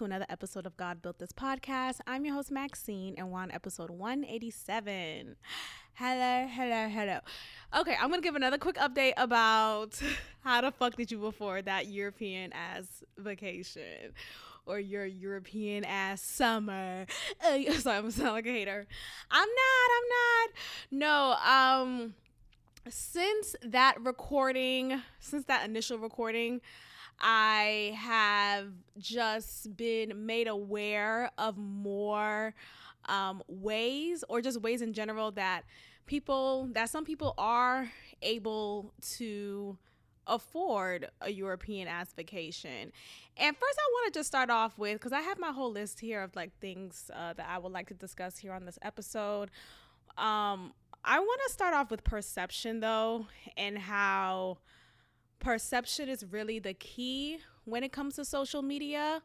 to another episode of God Built This Podcast. I'm your host, Maxine, and we're on episode 187. Hello. Okay, I'm going to give another quick update about how the fuck did you afford that European ass vacation or your European ass summer. Sorry, I'm going to sound like a hater. I'm not. No, since that initial recording, I have just been made aware of more ways, or just ways in general, that some people are able to afford a European ass vacation. And first I want to just start off with, because I have my whole list here of like things that I would like to discuss here on this episode. I want to start off with perception, though, and how perception is really the key when it comes to social media.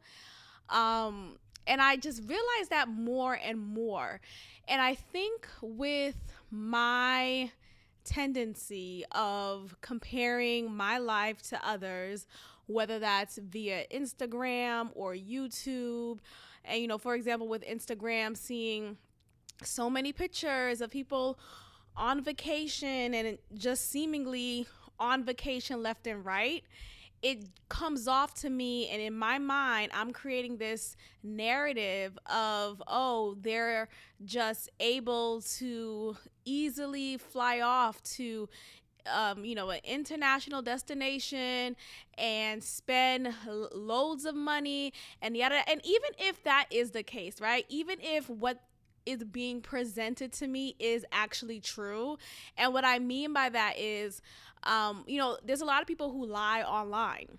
And I just realized that more and more. And I think with my tendency of comparing my life to others, whether that's via Instagram or YouTube, and, for example, with Instagram, seeing so many pictures of people on vacation and just seemingly on vacation left and right, it comes off to me, and in my mind I'm creating this narrative of, oh, they're just able to easily fly off to an international destination and spend loads of money and yada. And even if that is the case, right, even if what is being presented to me is actually true, and what I mean by that is, there's a lot of people who lie online.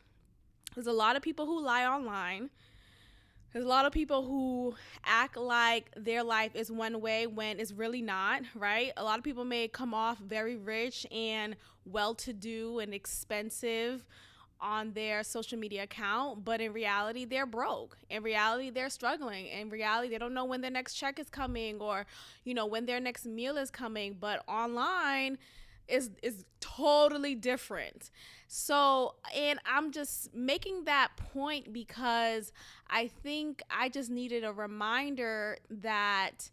There's a lot of people who act like their life is one way when it's really not, right? A lot of people may come off very rich and well-to-do and expensive on their social media account, but in reality they're broke. In reality they're struggling. In reality they don't know when their next check is coming, or when their next meal is coming. But online is totally different. So, and I'm just making that point because I think I just needed a reminder that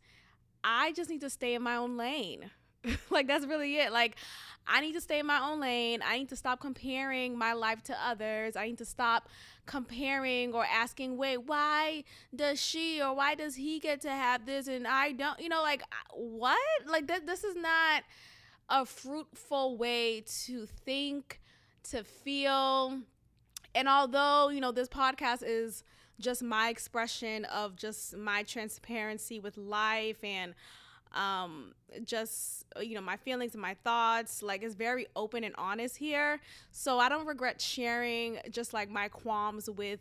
I just need to stay in my own lane. Like, that's really it. Like, I need to stay in my own lane. I need to stop comparing my life to others. I need to stop comparing or asking, wait, why does she or why does he get to have this and I don't? What? Like, this is not a fruitful way to think, to feel. And although, this podcast is just my expression of just my transparency with life and just my feelings and my thoughts, like, it's very open and honest here, so I don't regret sharing just like my qualms with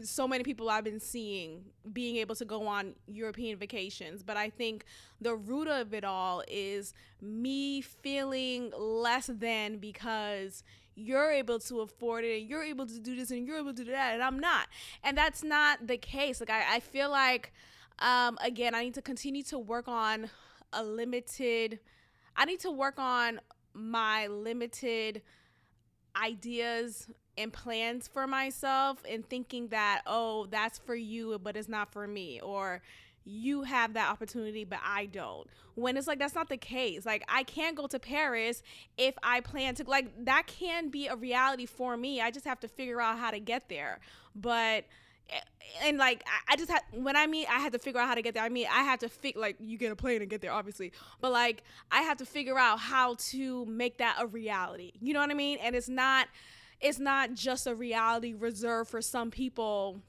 so many people I've been seeing being able to go on European vacations. But I think the root of it all is me feeling less than because you're able to afford it and you're able to do this and you're able to do that and I'm not. And that's not the case. Like, I feel like again, I need to continue to work on my limited ideas and plans for myself, and thinking that, oh, that's for you but it's not for me, or you have that opportunity but I don't, when it's like that's not the case. Like, I can't go to Paris if I plan to. Like, that can be a reality for me. I just have to figure out how to get there. But and like, I just had, when I mean I had to figure out how to get there, I mean I had to like, you get a plane and get there, obviously, but like, I have to figure out how to make that a reality. You know what I mean? And it's not just a reality reserved for some people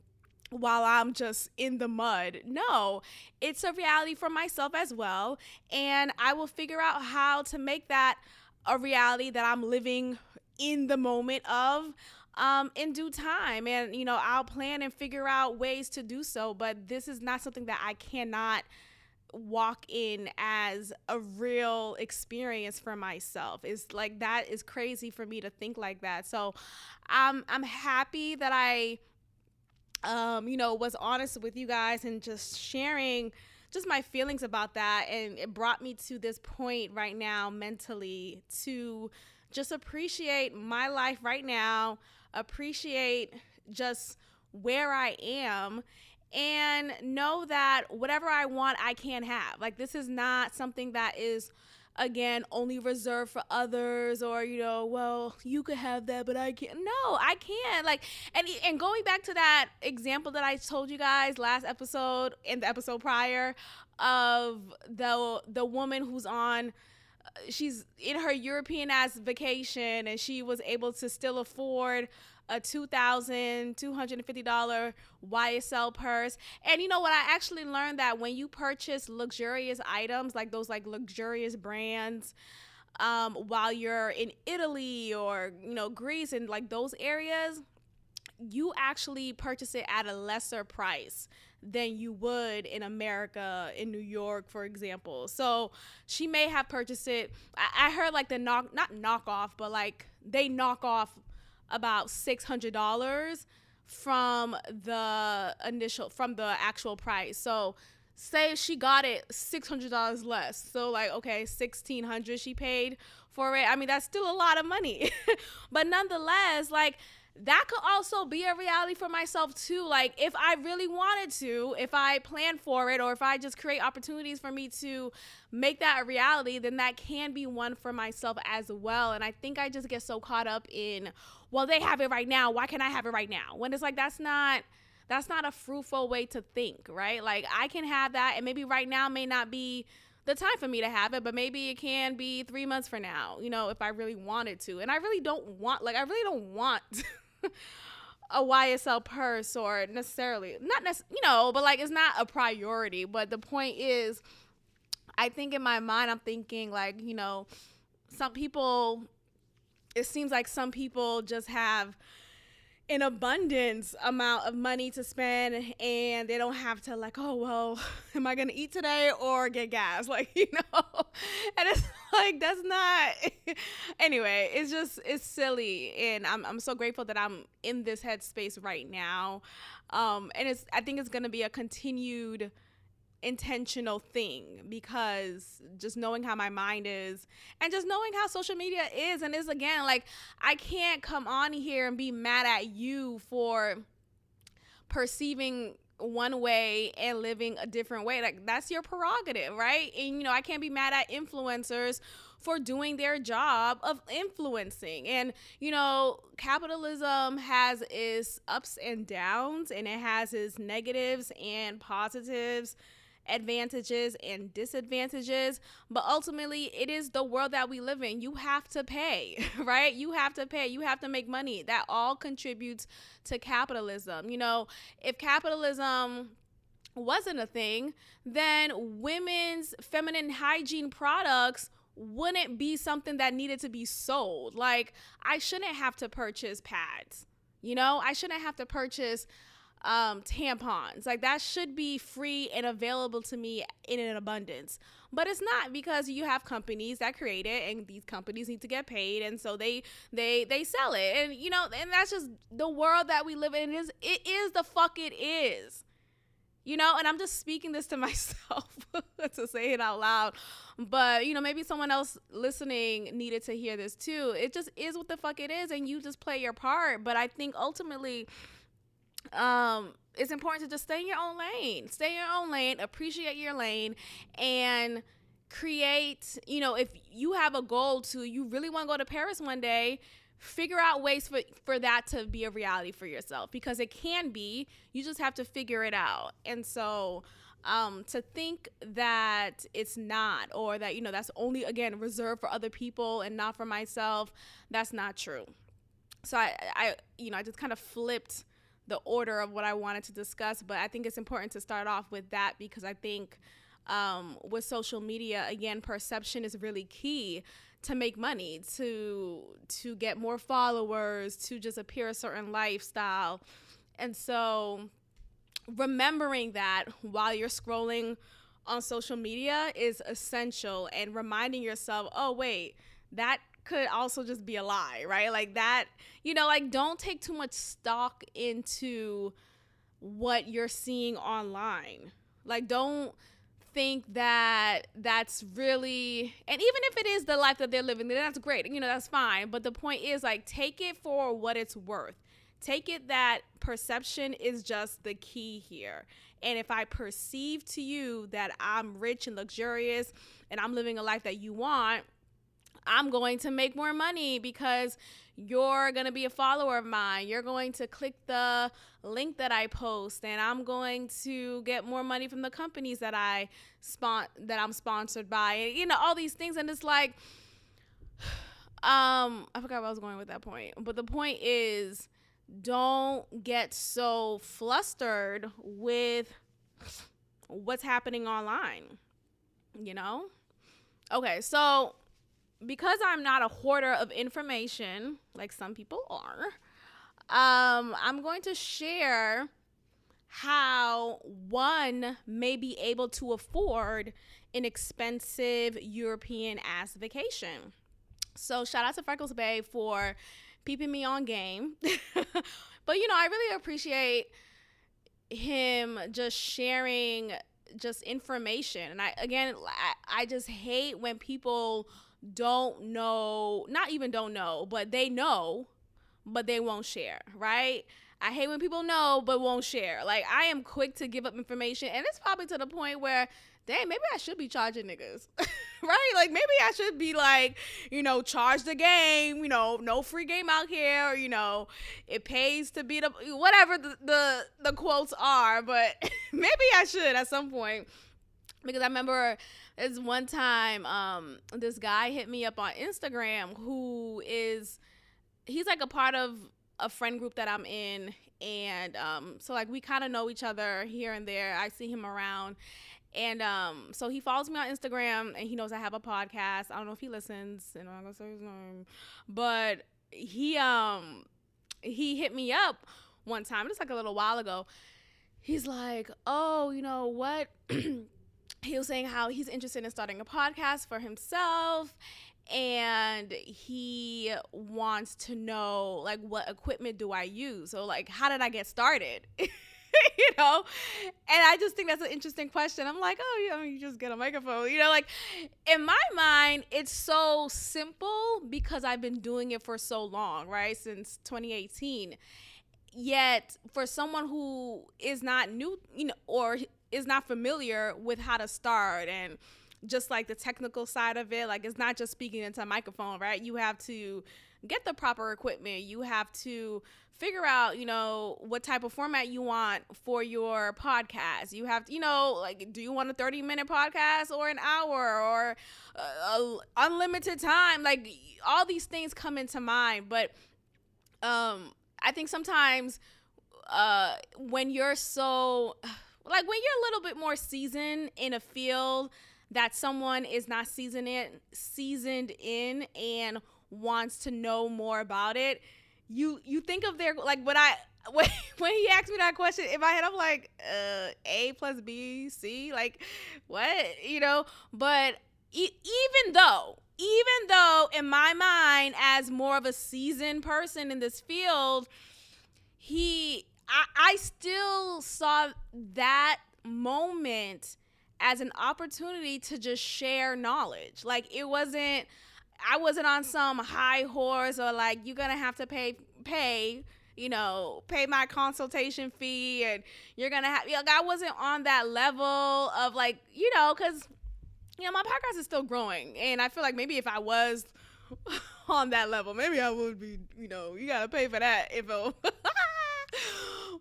while I'm just in the mud. No, it's a reality for myself as well, and I will figure out how to make that a reality that I'm living in the moment of, in due time. And I'll plan and figure out ways to do so, but this is not something that I cannot walk in as a real experience for myself. It's like, that is crazy for me to think like that. So I'm happy that I was honest with you guys and just sharing just my feelings about that. And it brought me to this point right now mentally to just appreciate my life right now, appreciate just where I am and know that whatever I want, I can have. Like, this is not something that is, again, only reserved for others, or, you know, well, you could have that, but I can't. No, I can't. Like, and going back to that example that I told you guys last episode and the episode prior of the woman who's on, she's in her European ass vacation and she was able to still afford a $2,250 YSL purse. And you know what? I actually learned that when you purchase luxurious items, like those like luxurious brands, while you're in Italy or, you know, Greece and like those areas, you actually purchase it at a lesser price than you would in America, in New York, for example. So she may have purchased it. I heard like the not knockoff, but like they knock off about $600 from the actual price. So say she got it $600 less. So like, okay, $1,600 she paid for it. I mean, that's still a lot of money. But nonetheless, like, that could also be a reality for myself too. Like, if I really wanted to, if I plan for it, or if I just create opportunities for me to make that a reality, then that can be one for myself as well. And I think I just get so caught up in, well, they have it right now, why can't I have it right now? When it's like, that's not a fruitful way to think, right? Like, I can have that, and maybe right now may not be the time for me to have it, but maybe it can be 3 months from now, you know, if I really wanted to. And I really don't want a YSL purse, or necessarily, you know, but like, it's not a priority. But the point is, I think in my mind, I'm thinking like, you know, it seems like some people just have an abundance amount of money to spend, and they don't have to like, oh, well, am I gonna eat today or get gas? Like, you know, and it's like, that's not, anyway, it's silly. And I'm so grateful that I'm in this headspace right now. And I think it's gonna be a continued intentional thing, because just knowing how my mind is, and just knowing how social media is, and is, again, like, I can't come on here and be mad at you for perceiving one way and living a different way. Like, that's your prerogative, right? And, you know, I can't be mad at influencers for doing their job of influencing. And, you know, capitalism has its ups and downs, and it has its negatives and positives, advantages and disadvantages, but ultimately it is the world that we live in. You have to pay, right? You have to make money. That all contributes to capitalism. You know, if capitalism wasn't a thing, then women's feminine hygiene products wouldn't be something that needed to be sold. Like, I shouldn't have to purchase pads, you know, I shouldn't have to purchase tampons. Like, that should be free and available to me in an abundance. But it's not, because you have companies that create it, and these companies need to get paid, and so they sell it. And, you know, and that's just the world that we live in. It is the fuck it is. You know, and I'm just speaking this to myself to say it out loud. But, you know, maybe someone else listening needed to hear this too. It just is what the fuck it is, and you just play your part. But I think ultimately, it's important to just stay in your own lane, appreciate your lane, and create, you know, if you have a goal you really want to go to Paris one day, figure out ways for that to be a reality for yourself, because it can be. You just have to figure it out. And so to think that it's not, or that, you know, that's only, again, reserved for other people and not for myself, that's not true. So I just kind of flipped the order of what I wanted to discuss, but I think it's important to start off with that, because I think with social media, again, perception is really key to make money, to get more followers, to just appear a certain lifestyle. And so remembering that while you're scrolling on social media is essential, and reminding yourself, oh, wait, that could also just be a lie, right? Like, that, you know, like, don't take too much stock into what you're seeing online. Like, don't think that that's really, and even if it is the life that they're living, then that's great, you know, that's fine. But the point is, like, take it for what it's worth. take it that perception is just the key here. And if I perceive to you that I'm rich and luxurious and I'm living a life that you want, I'm going to make more money because you're going to be a follower of mine. You're going to click the link that I post, and I'm going to get more money from the companies that I'm sponsored by. And, you know, all these things. And it's like, I forgot where I was going with that point. But the point is, don't get so flustered with what's happening online, you know? Okay, so because I'm not a hoarder of information like some people are, I'm going to share how one may be able to afford an expensive European ass vacation. So shout out to Freckles Bay for peeping me on game. But, you know, I really appreciate him just sharing just information. And I just hate when people don't know, not even don't know, but they know, but they won't share, right? I hate when people know but won't share. Like, I am quick to give up information, and it's probably to the point where, dang, maybe I should be charging niggas, right? Like, maybe I should be like, you know, charge the game, you know, no free game out here, or, you know, it pays to beat up, whatever the quotes are, but maybe I should at some point. Because I remember there's one time this guy hit me up on Instagram he's like a part of a friend group that I'm in, and so like we kind of know each other here and there. I see him around, and so he follows me on Instagram, and he knows I have a podcast. I don't know if he listens, and I'm not gonna say his name, but he hit me up one time, just like a little while ago. He's like, oh, you know what? He was saying how he's interested in starting a podcast for himself, and he wants to know, like, what equipment do I use? So, like, how did I get started? You know? And I just think that's an interesting question. I'm like, oh, yeah, I mean, you just get a microphone. You know, like, in my mind, it's so simple because I've been doing it for so long, right? Since 2018. Yet, for someone who is not new, you know, or is not familiar with how to start and just like the technical side of it, like, it's not just speaking into a microphone, right? You have to get the proper equipment. You have to figure out, you know, what type of format you want for your podcast. You have to, you know, like, do you want a 30-minute podcast or an hour or unlimited time? Like, all these things come into mind. But I think sometimes when you're so, like, when you're a little bit more seasoned in a field that someone is not seasoned in and wants to know more about it, you think of their, like, when he asked me that question, in my head, I'm like, A plus B, C, like, what, you know? But even though in my mind, as more of a seasoned person in this field, I still saw that moment as an opportunity to just share knowledge. Like, I wasn't on some high horse or like, you're gonna have to pay my consultation fee, and you're gonna have, like, I wasn't on that level of, like, you know, because, you know, my podcast is still growing, and I feel like maybe if I was on that level, maybe I would be, you know, you gotta pay for that info.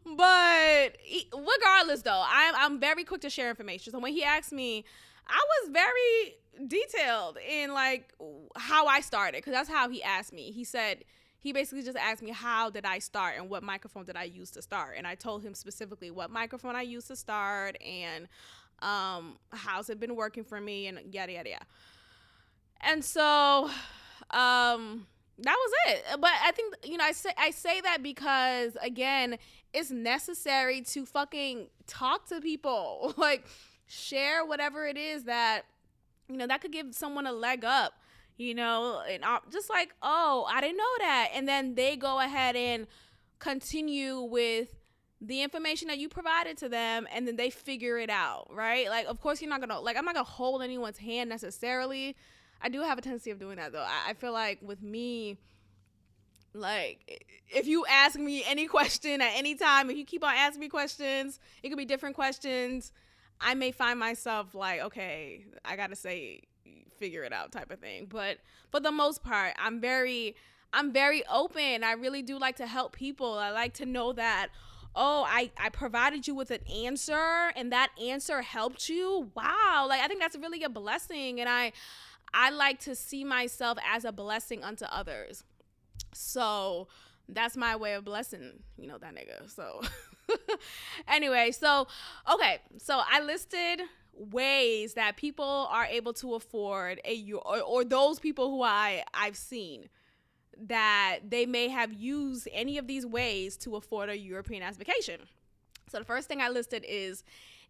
But regardless, though, I'm very quick to share information. So when he asked me, I was very detailed in, like, how I started, because that's how he asked me. He basically just asked me, how did I start and what microphone did I use to start? And I told him specifically what microphone I used to start and how's it been working for me and yada, yada, yada. And so that was it. But I think, you know, I say that because, again, it's necessary to fucking talk to people. Like, share whatever it is that, you know, that could give someone a leg up, you know, and just like, oh, I didn't know that. And then they go ahead and continue with the information that you provided to them, and then they figure it out, right? Like, of course, you're not gonna, like, I'm not gonna hold anyone's hand necessarily. I do have a tendency of doing that, though. I feel like with me, Like, if you ask me any question at any time, if you keep on asking me questions, it could be different questions. I may find myself like, okay, I gotta say, figure it out type of thing. But for the most part, I'm very open. I really do like to help people. I like to know that, oh, I provided you with an answer and that answer helped you. Wow. Like, I think that's really a blessing. And I like to see myself as a blessing unto others. So that's my way of blessing, that nigga. So anyway, so okay, so I listed ways that people are able to afford or those people who I've seen that they may have used any of these ways to afford a European ass vacation. So the first thing I listed is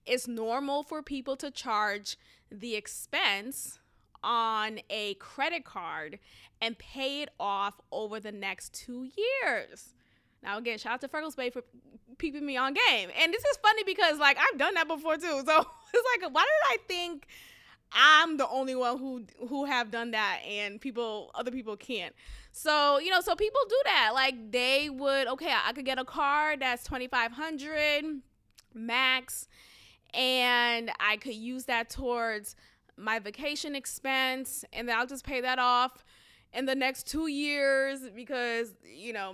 it's normal for people to charge the expense on a credit card and pay it off over the next 2 years. Now, again, shout out to Freckles Bay for peeping me on game. And this is funny because, like, I've done that before, too. So it's like, why did I think I'm the only one who have done that and other people can't? So, so people do that. Like, they would, okay, I could get a card that's $2,500 max, and I could use that towards my vacation expense, and then I'll just pay that off in the next 2 years because,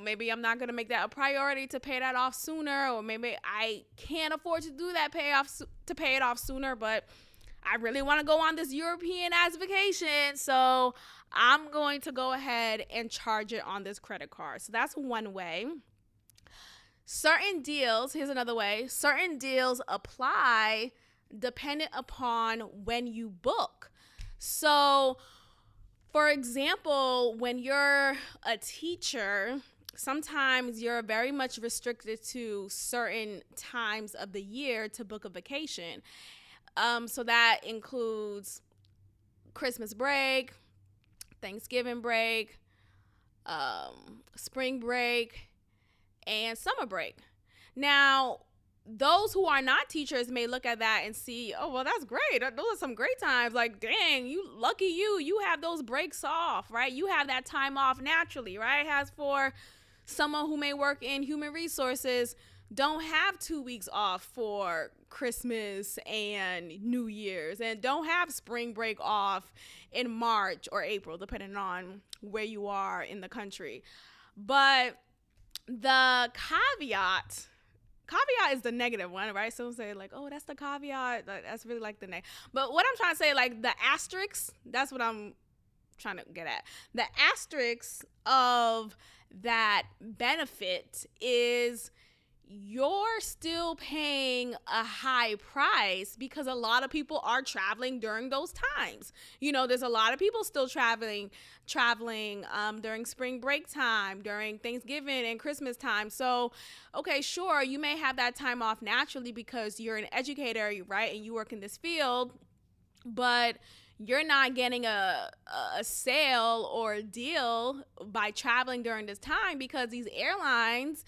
maybe I'm not going to make that a priority to pay that off sooner, or maybe I can't afford to do that, pay it off sooner, but I really want to go on this European ass vacation, so I'm going to go ahead and charge it on this credit card. So that's one way. Certain deals, here's another way, certain deals apply dependent upon when you book. So, for example, when you're a teacher, sometimes you're very much restricted to certain times of the year to book a vacation. So that includes Christmas break, Thanksgiving break, spring break, and summer break. Now, those who are not teachers may look at that and see, oh, well, that's great. Those are some great times. Like, dang, you have those breaks off, right? You have that time off naturally, right? As for someone who may work in human resources, don't have 2 weeks off for Christmas and New Year's, and don't have spring break off in March or April, depending on where you are in the country. But the caveat is the negative one, right? Some say like, oh, that's the caveat. That's really like the negative. But what I'm trying to say, like the asterisk, that's what I'm trying to get at. The asterisk of that benefit is you're still paying a high price because a lot of people are traveling during those times. There's a lot of people still traveling during spring break time, during Thanksgiving and Christmas time. So, okay, sure, you may have that time off naturally because you're an educator, right? And you work in this field, but you're not getting a sale or a deal by traveling during this time because these airlines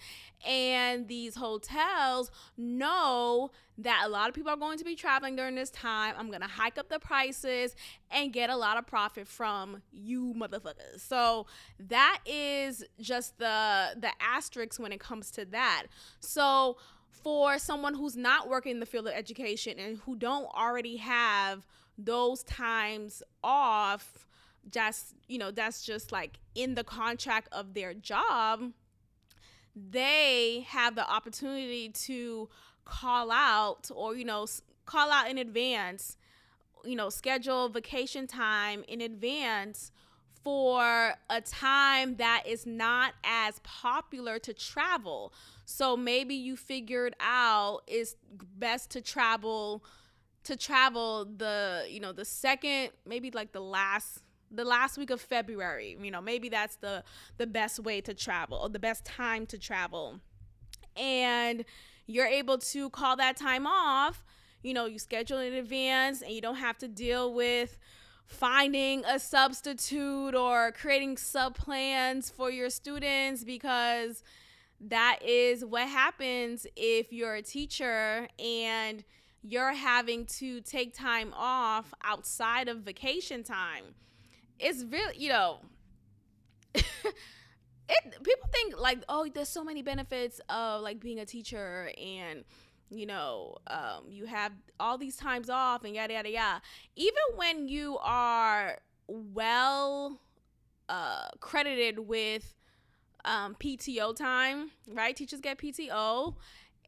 and these hotels know that a lot of people are going to be traveling during this time. I'm going to hike up the prices and get a lot of profit from you motherfuckers. So that is just the asterisk when it comes to that. So for someone who's not working in the field of education and who don't already have those times off, that's just like in the contract of their job, they have the opportunity to call out in advance, schedule vacation time in advance for a time that is not as popular to travel. So maybe you figured out it's best to travel the second, maybe like the last week of February. Maybe that's the best way to travel, or the best time to travel, and you're able to call that time off. You schedule it in advance, and you don't have to deal with finding a substitute or creating sub plans for your students, because that is what happens if you're a teacher and you're having to take time off outside of vacation time. It's really, people think like, oh, there's so many benefits of like being a teacher, and you have all these times off and yada yada yada. Even when you are well credited with PTO time, right? Teachers get PTO,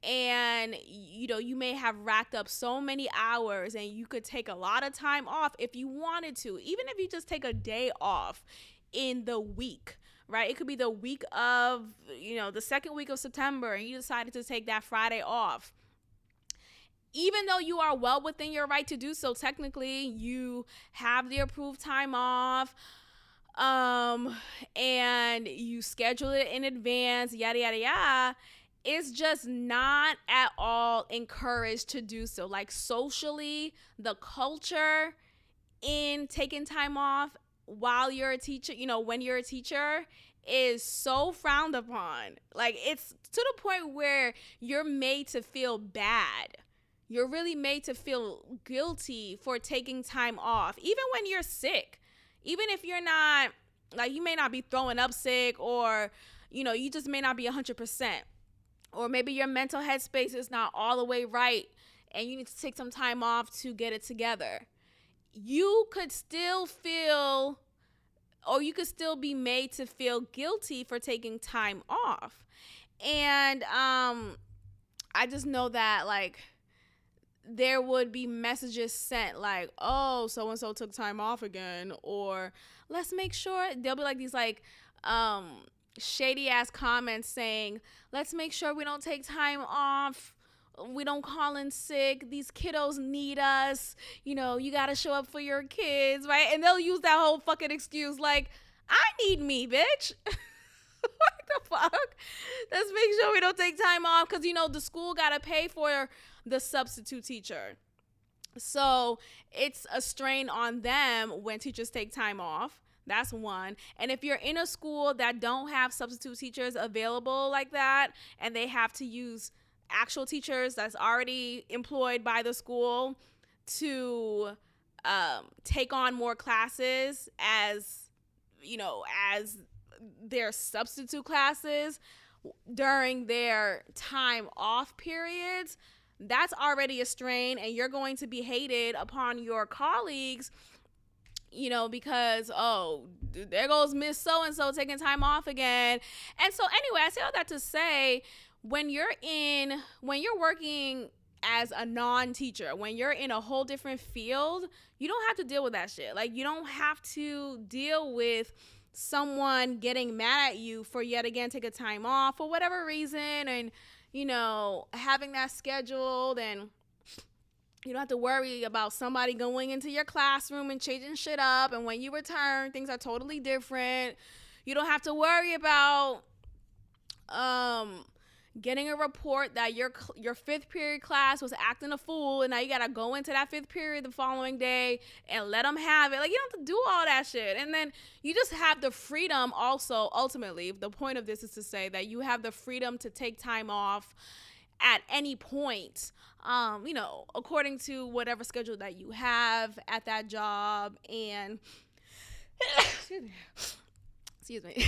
and you may have racked up so many hours, and you could take a lot of time off if you wanted to, even if you just take a day off in the week, right? It could be the week of the second week of September, and you decided to take that Friday off. Even though you are well within your right to do so, technically you have the approved time off, and you schedule it in advance, yada yada yada. It's just not at all encouraged to do so. Like, socially, the culture in taking time off while you're a teacher, when you're a teacher, is so frowned upon. Like, it's to the point where you're made to feel bad. You're really made to feel guilty for taking time off, even when you're sick. Even if you're not, like, you may not be throwing up sick, or, you just may not be 100%. Or maybe your mental headspace is not all the way right, and you need to take some time off to get it together. You could still feel, or you could still be made to feel guilty for taking time off. And I just know that, like, there would be messages sent like, oh, so-and-so took time off again, or let's make sure. There'll be like these like shady ass comments saying, let's make sure we don't take time off, we don't call in sick, these kiddos need us, you got to show up for your kids, right? And they'll use that whole fucking excuse like, I need me, bitch. What the fuck? Let's make sure we don't take time off because the school got to pay for the substitute teacher. So it's a strain on them when teachers take time off. That's one. And if you're in a school that don't have substitute teachers available like that, and they have to use actual teachers that's already employed by the school to take on more classes as their substitute classes during their time off periods, that's already a strain, and you're going to be hated upon your colleagues, because, oh, there goes Miss So-and-so taking time off again. And so anyway, I say all that to say, when you're working as a non-teacher, when you're in a whole different field, you don't have to deal with that shit. Like, you don't have to deal with someone getting mad at you for yet again taking time off for whatever reason, and having that scheduled, and you don't have to worry about somebody going into your classroom and changing shit up, and when you return things are totally different. You don't have to worry about getting a report that your fifth period class was acting a fool, and now you gotta go into that fifth period the following day and let them have it. Like, you don't have to do all that shit. And then you just have the freedom also. Ultimately, the point of this is to say that you have the freedom to take time off at any point, according to whatever schedule that you have at that job. And excuse me,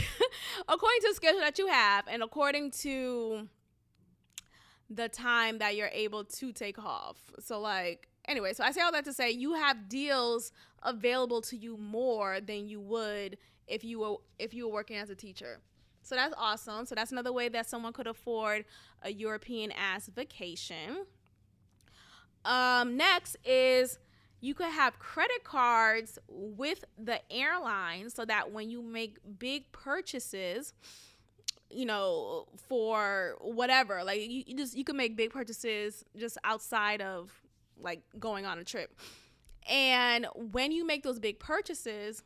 according to the schedule that you have, and according to the time that you're able to take off. So, like, anyway, so I say all that to say you have deals available to you more than you would if you were working as a teacher. So that's awesome. So that's another way that someone could afford a European ass vacation. Next is you could have credit cards with the airline, so that when you make big purchases, for whatever, like you can make big purchases just outside of like going on a trip. And when you make those big purchases,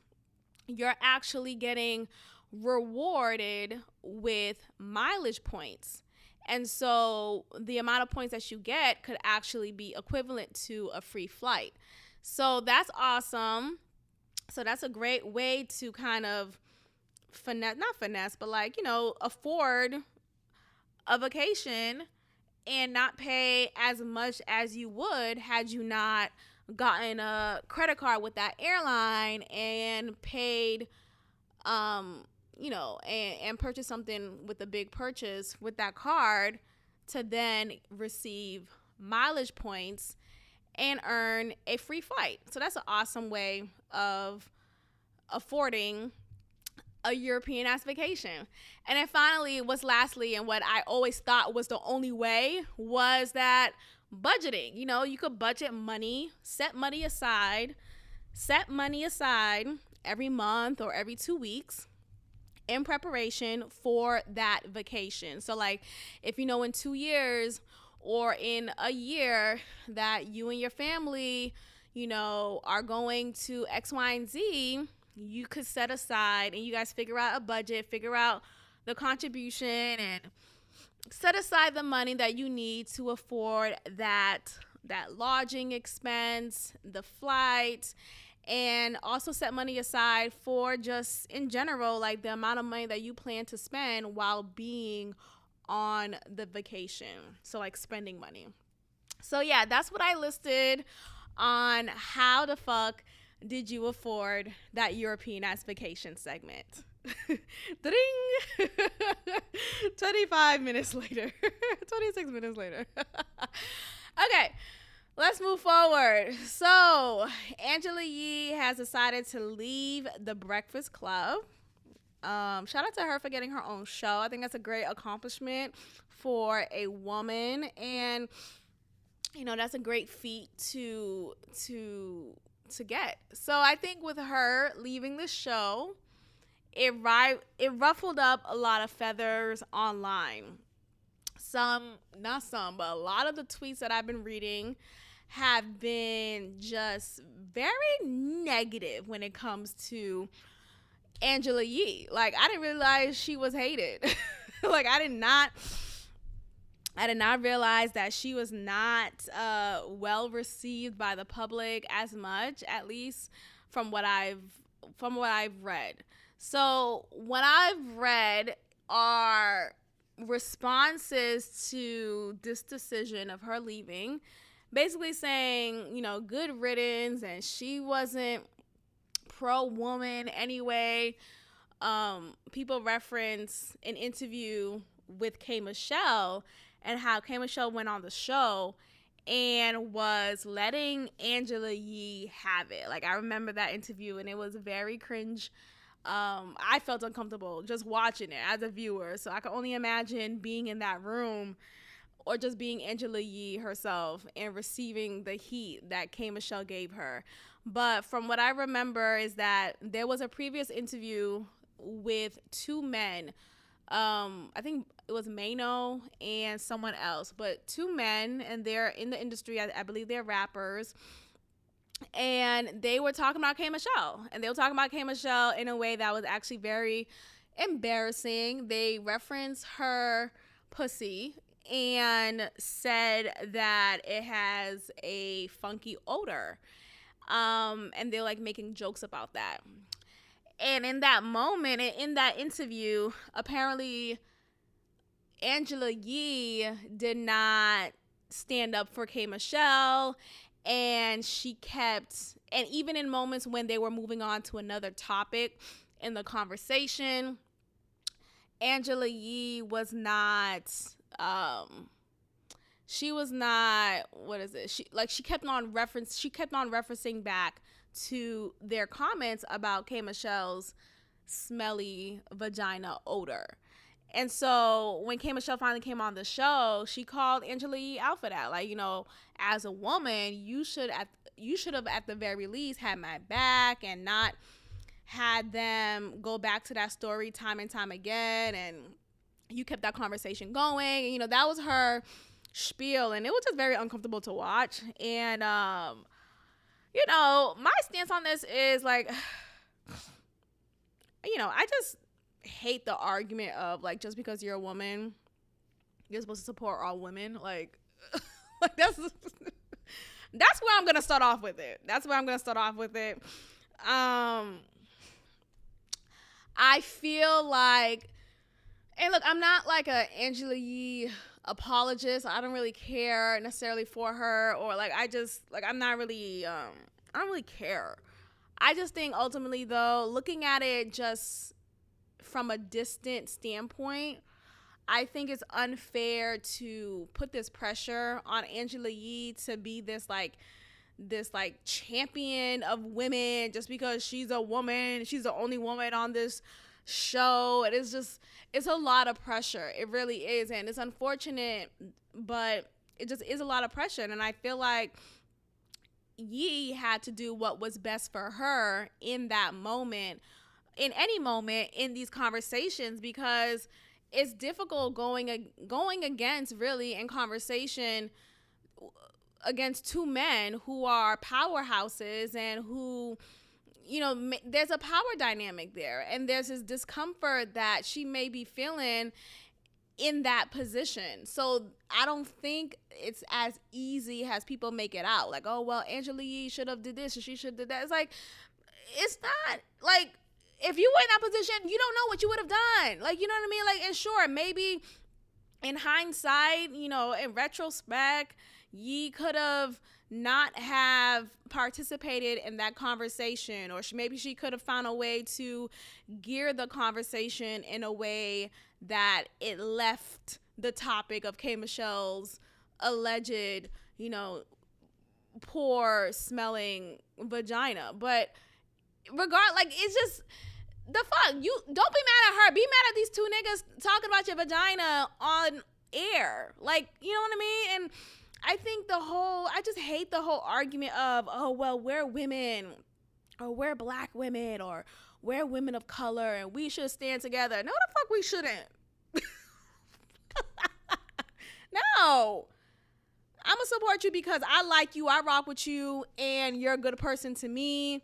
you're actually getting rewarded with mileage points. And so the amount of points that you get could actually be equivalent to a free flight. So that's awesome. So that's a great way to kind of afford a vacation and not pay as much as you would had you not gotten a credit card with that airline and paid and purchase something with a big purchase with that card to then receive mileage points and earn a free flight. So that's an awesome way of affording a European ass vacation. And then finally, lastly, and what I always thought was the only way, was that budgeting. You could budget money, set money aside every month or every 2 weeks in preparation for that vacation. So like if in 2 years or in a year that you and your family, are going to X, Y, and Z, you could set aside and you guys figure out a budget, figure out the contribution, and set aside the money that you need to afford that lodging expense, the flight, and also set money aside for just in general, like the amount of money that you plan to spend while being on the vacation. So like spending money. So yeah, that's what I listed on how the fuck did you afford that European ass vacation segment. Ding! 25 minutes later. 26 minutes later. Okay, let's move forward. So, Angela Yee has decided to leave the Breakfast Club. Shout out to her for getting her own show. I think that's a great accomplishment for a woman, and that's a great feat to get. So I think with her leaving the show, it ruffled up a lot of feathers online. Not some, but a lot of the tweets that I've been reading have been just very negative when it comes to Angela Yee. Like, I didn't realize she was hated. Like, I did not realize that she was not well received by the public as much, at least from what I've read. So what I've read are responses to this decision of her leaving, basically saying, good riddance, and she wasn't pro-woman anyway. People reference an interview with K. Michelle and how K. Michelle went on the show and was letting Angela Yee have it. Like, I remember that interview, and it was very cringe. I felt uncomfortable just watching it as a viewer. So I can only imagine being in that room or just being Angela Yee herself and receiving the heat that K. Michelle gave her. But from what I remember is that there was a previous interview with two men. I think it was Mano and someone else, but two men, and they're in the industry. I believe they're rappers. And they were talking about K. Michelle. And they were talking about K. Michelle in a way that was actually very embarrassing. They referenced her pussy and said that it has a funky odor. And they're like making jokes about that. And in that moment, in that interview, apparently Angela Yee did not stand up for K. Michelle. And she kept, and even in moments when they were moving on to another topic in the conversation, Angela Yee was not, she was not, what is it? She kept on referencing back to their comments about K. Michelle's smelly vagina odor. And so when K. Michelle finally came on the show, she called Angela Yee out for that. Like, as a woman, you should have at the very least had my back and not had them go back to that story time and time again. And you kept that conversation going. And, that was her spiel, and it was just very uncomfortable to watch. And, my stance on this is like, I just hate the argument of like, just because you're a woman, you're supposed to support all women. Like that's where I'm gonna start off with it. I feel like, and look, I'm not like a Angela Yee apologist. I don't really care necessarily for her, or like I don't really care. I just think ultimately, though, looking at it just from a distant standpoint, I think it's unfair to put this pressure on Angela Yee to be this champion of women just because she's a woman. She's the only woman on this show. It's a lot of pressure. It really is. And it's unfortunate, but it just is a lot of pressure. And I feel like Yee had to do what was best for her in that moment, in any moment in these conversations, because it's difficult going against, really, in conversation against two men who are powerhouses and who, there's a power dynamic there, and there's this discomfort that she may be feeling in that position. So I don't think it's as easy as people make it out. Like, oh, well, Angela Yee should have did this or she should have did that. It's like, it's not like, if you were in that position, you don't know what you would have done. Like, you know what I mean? Like, and sure, maybe in hindsight, in retrospect, Yee could have not have participated in that conversation, or maybe she could have found a way to gear the conversation in a way that it left the topic of K. Michelle's alleged, poor smelling vagina. But it's just, the fuck, you don't be mad at her. Be mad at these two niggas talking about your vagina on air. Like, you know what I mean? And I think I just hate the whole argument of, oh, well, we're women, or we're black women, or we're women of color, and we should stand together. No, the fuck we shouldn't. No. I'm going to support you because I like you, I rock with you, and you're a good person to me,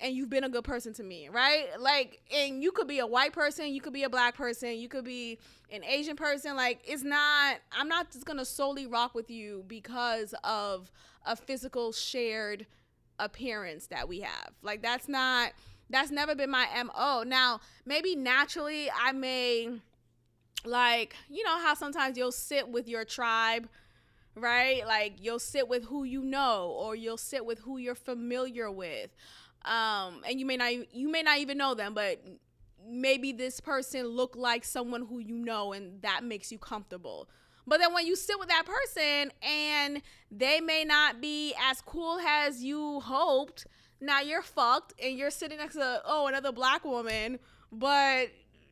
and you've been a good person to me, right? Like, and you could be a white person, you could be a black person, you could be an Asian person. Like, I'm not just going to solely rock with you because of a physical shared appearance that we have. Like, that's never been my MO. Now, maybe naturally I may, like, you know how sometimes you'll sit with your tribe, right? Like, you'll sit with who you know, or you'll sit with who you're familiar with. And you may not even know them, but maybe this person look like someone who you know, and that makes you comfortable. But then when you sit with that person and they may not be as cool as you hoped, now you're fucked, and you're sitting next to, another black woman, but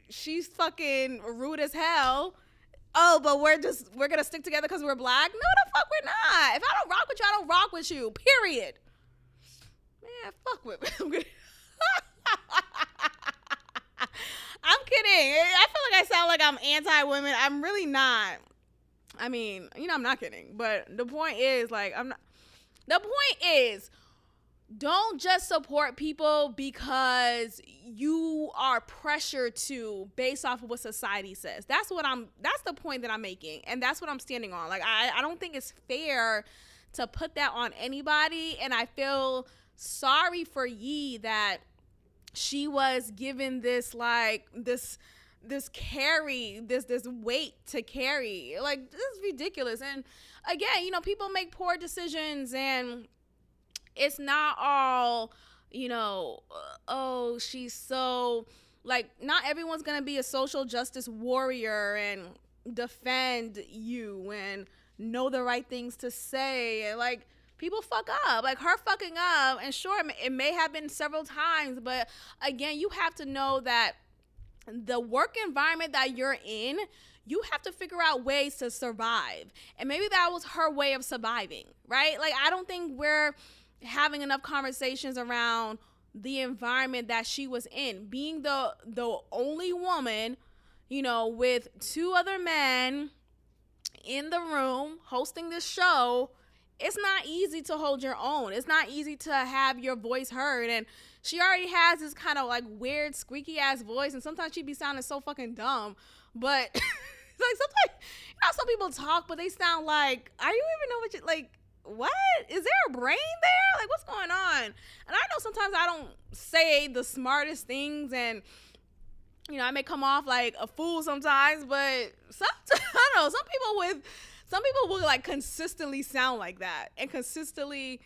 she's fucking rude as hell. Oh, but we're gonna stick together because we're black? No, the fuck we're not. If I don't rock with you, I don't rock with you, period. Man, fuck with me. I'm kidding. I feel like I sound like I'm anti-women. I'm really not. I mean, I'm not kidding. But the point is, don't just support people because you are pressured to based off of what society says. That's the point that I'm making. And that's what I'm standing on. Like, I don't think it's fair to put that on anybody. And I feel sorry for Yee that she was given this carry, this weight to carry. Like, this is ridiculous. And again, people make poor decisions, and it's not all, she's so, like, not everyone's gonna be a social justice warrior and defend you and know the right things to say. And, like, people fuck up. Like, her fucking up, and sure, it may have been several times, but again, you have to know that the work environment that you're in, you have to figure out ways to survive. And maybe that was her way of surviving, right? Like, I don't think we're having enough conversations around the environment that she was in. Being the only woman, with two other men in the room hosting this show, it's not easy to hold your own. It's not easy to have your voice heard. And she already has this kind of like weird squeaky ass voice, and sometimes she be sounding so fucking dumb. But like, sometimes, some people talk, but they sound like, are you even know what you, like, what? Is there a brain there? Like, what's going on? And I know sometimes I don't say the smartest things, and I may come off like a fool sometimes, but sometimes, I don't know, some people will like consistently sound like that and consistently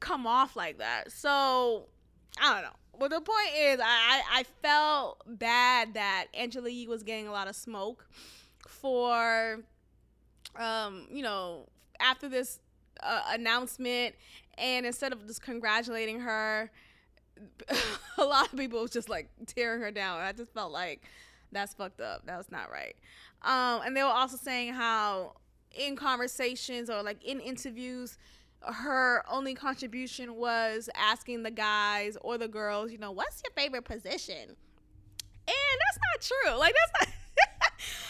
come off like that. So I don't know. Well, the point is, I felt bad that Angela Yee was getting a lot of smoke for, you know, after this announcement, and instead of just congratulating her, a lot of people was just like tearing her down. I just felt like that's fucked up. That was not right. And they were also saying how in conversations or like in interviews, her only contribution was asking the guys or the girls, you know, what's your favorite position? And that's not true. Like, that's not,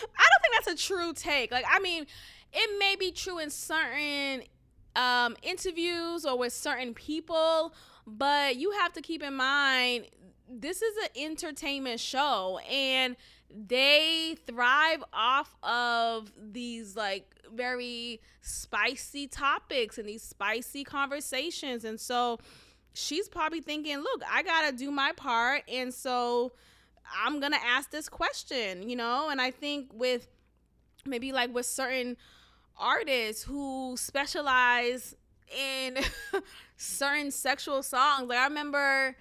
I don't think that's a true take. Like, I mean, it may be true in certain interviews or with certain people, but you have to keep in mind this is an entertainment show, and they thrive off of these like very spicy topics and these spicy conversations. And so she's probably thinking, look, I gotta do my part, and so I'm gonna ask this question, you know. And I think with maybe like with certain artists who specialize in certain sexual songs, like I remember,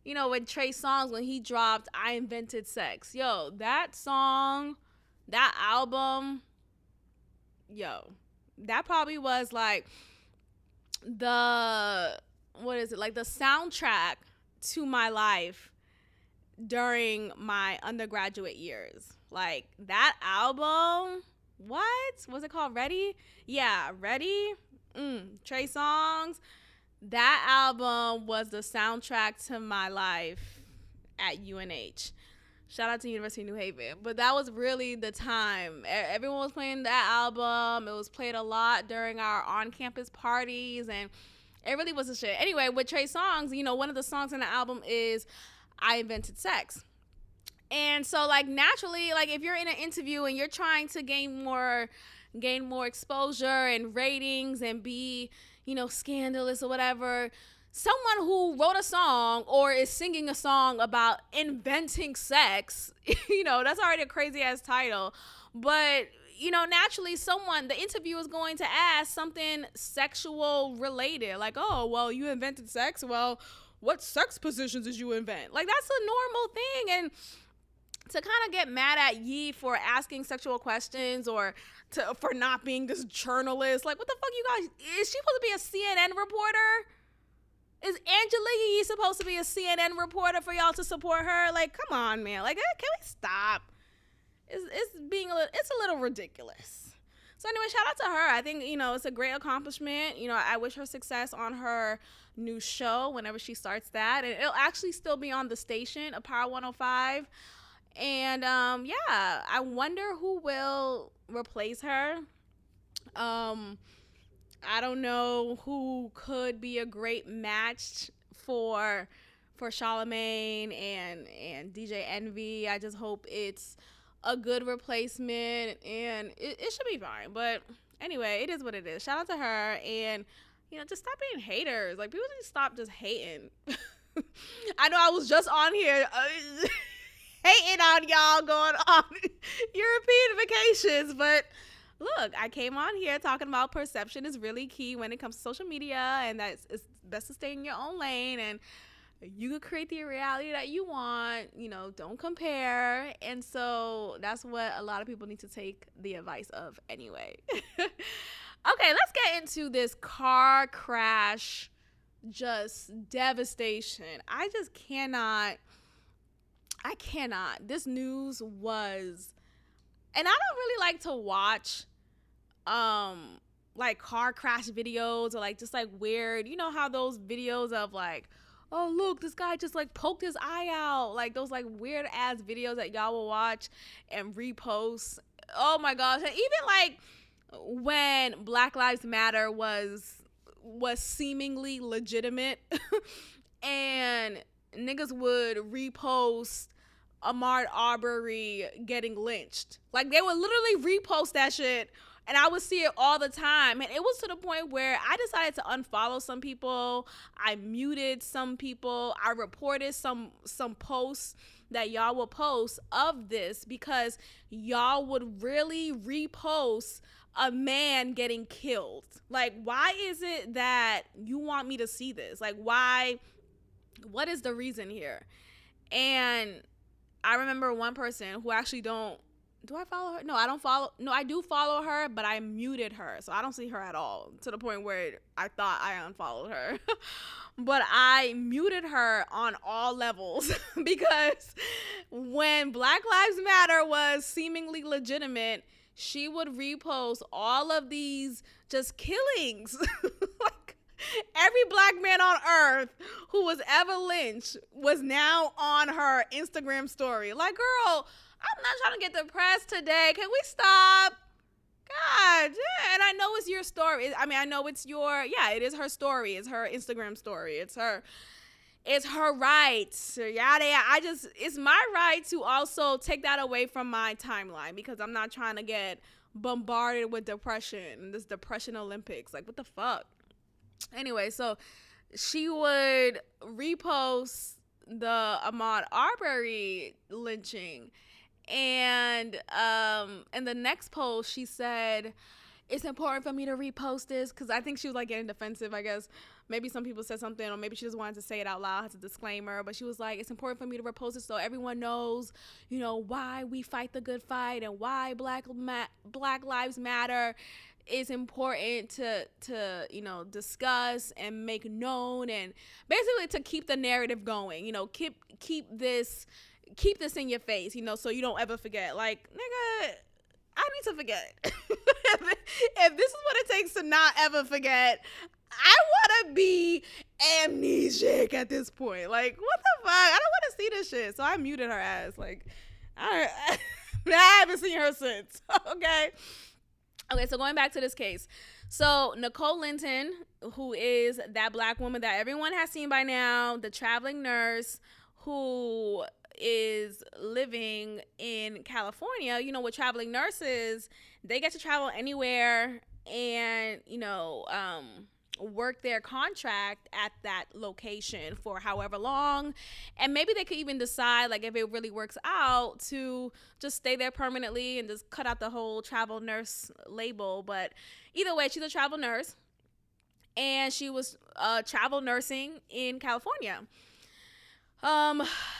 you know, with Trey Songz, when he dropped I Invented Sex, yo, that song, that album, yo, that probably was like the, what is it, like the soundtrack to my life during my undergraduate years. Like that album, what was it called? Ready? Yeah, Ready. Trey Songz. That album was the soundtrack to my life at UNH. Shout out to University of New Haven. But that was really the time. Everyone was playing that album. It was played a lot during our on-campus parties, and it really was a shit. Anyway, with Trey Songz, you know, one of the songs in the album is I Invented Sex. And so, like, naturally, like, if you're in an interview and you're trying to gain more exposure and ratings and be, you know, scandalous or whatever, someone who wrote a song or is singing a song about inventing sex, you know, that's already a crazy ass title. But, you know, naturally the interviewer is going to ask something sexual related. Like, oh, well, you invented sex. Well, what sex positions did you invent? Like, that's a normal thing. And to kind of get mad at Yee for asking sexual questions or for not being this journalist, like, what the fuck, you guys? Is she supposed to be a CNN reporter? Is Angela Yee supposed to be a CNN reporter for y'all to support her? Like, come on, man. Like, can we stop? It's a little ridiculous. So anyway, shout out to her. I think, you know, it's a great accomplishment. You know, I wish her success on her new show whenever she starts that. And it'll actually still be on the station, a Power 105. And yeah, I wonder who will replace her. I don't know who could be a great match for Charlamagne and DJ Envy. I just hope it's a good replacement, and it should be fine. But anyway, it is what it is. Shout out to her, and, you know, just stop being haters. Like, people just stop just hating. I know I was just on here hating on y'all going on European vacations, but look, I came on here talking about perception is really key when it comes to social media, and that it's best to stay in your own lane, and you could create the reality that you want, you know, don't compare. And so that's what a lot of people need to take the advice of anyway. Okay, let's get into this car crash, just devastation. I cannot. This news was, and I don't really like to watch like car crash videos or like just like weird, you know how those videos of like, oh look, this guy just like poked his eye out, like those like weird ass videos that y'all will watch and repost. Oh my gosh. And even like when Black Lives Matter was seemingly legitimate and niggas would repost Ahmaud Arbery getting lynched. Like, they would literally repost that shit, and I would see it all the time. And it was to the point where I decided to unfollow some people. I muted some people. I reported some posts that y'all will post of this because y'all would really repost a man getting killed. Like, why is it that you want me to see this? Like, why What is the reason here? And I remember one person who actually do I follow her? No, I don't follow. No, I do follow her, but I muted her. So I don't see her at all, to the point where I thought I unfollowed her. But I muted her on all levels because when Black Lives Matter was seemingly legitimate, she would repost all of these just killings. Like, every black man on earth who was ever lynched was now on her Instagram story. Like, girl, I'm not trying to get depressed today. Can we stop? God, yeah. And I know it's your story. I mean, I know it's your, yeah, it is her story. It's her Instagram story. It's her right. Yada, yada. It's my right to also take that away from my timeline, because I'm not trying to get bombarded with depression, this depression Olympics. Like, what the fuck? Anyway, so she would repost the Ahmaud Arbery lynching. And in the next post, she said, it's important for me to repost this, because I think she was like getting defensive, I guess. Maybe some people said something, or maybe she just wanted to say it out loud as a disclaimer. But she was like, it's important for me to repost it so everyone knows, you know, why we fight the good fight and why Black Lives Matter is important to you know, discuss and make known, and basically to keep the narrative going. You know, keep this in your face, you know, so you don't ever forget. Like, nigga, I need to forget. If this is what it takes to not ever forget, I want to be amnesic at this point. Like, what the fuck? I don't want to see this shit. So I muted her ass. Like, I haven't seen her since. Okay, so going back to this case. So Nicole Linton, who is that black woman that everyone has seen by now, the traveling nurse who is living in California. You know, with traveling nurses, they get to travel anywhere and, you know, work their contract at that location for however long. And maybe they could even decide, like, if it really works out, to just stay there permanently and just cut out the whole travel nurse label. But either way, she's a travel nurse, and she was travel nursing in California.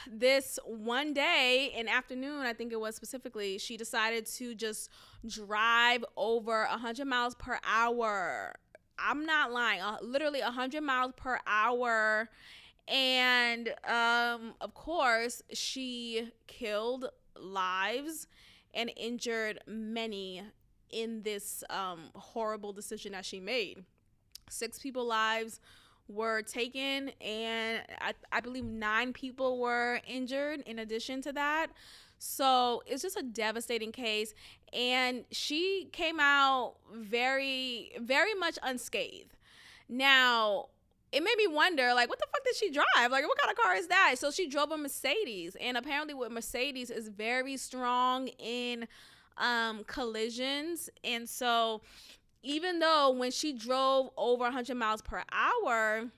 This one day in afternoon, I think it was specifically, she decided to just drive over 100 miles per hour. I'm not lying, literally 100 miles per hour. And, of course, she killed lives and injured many in this, horrible decision that she made. 6 people's lives were taken, and I believe 9 people were injured in addition to that. So it's just a devastating case, and she came out very, very much unscathed. Now, it made me wonder, like, what the fuck did she drive? Like, what kind of car is that? So she drove a Mercedes, and apparently with Mercedes is very strong in collisions. And so even though when she drove over 100 miles per hour,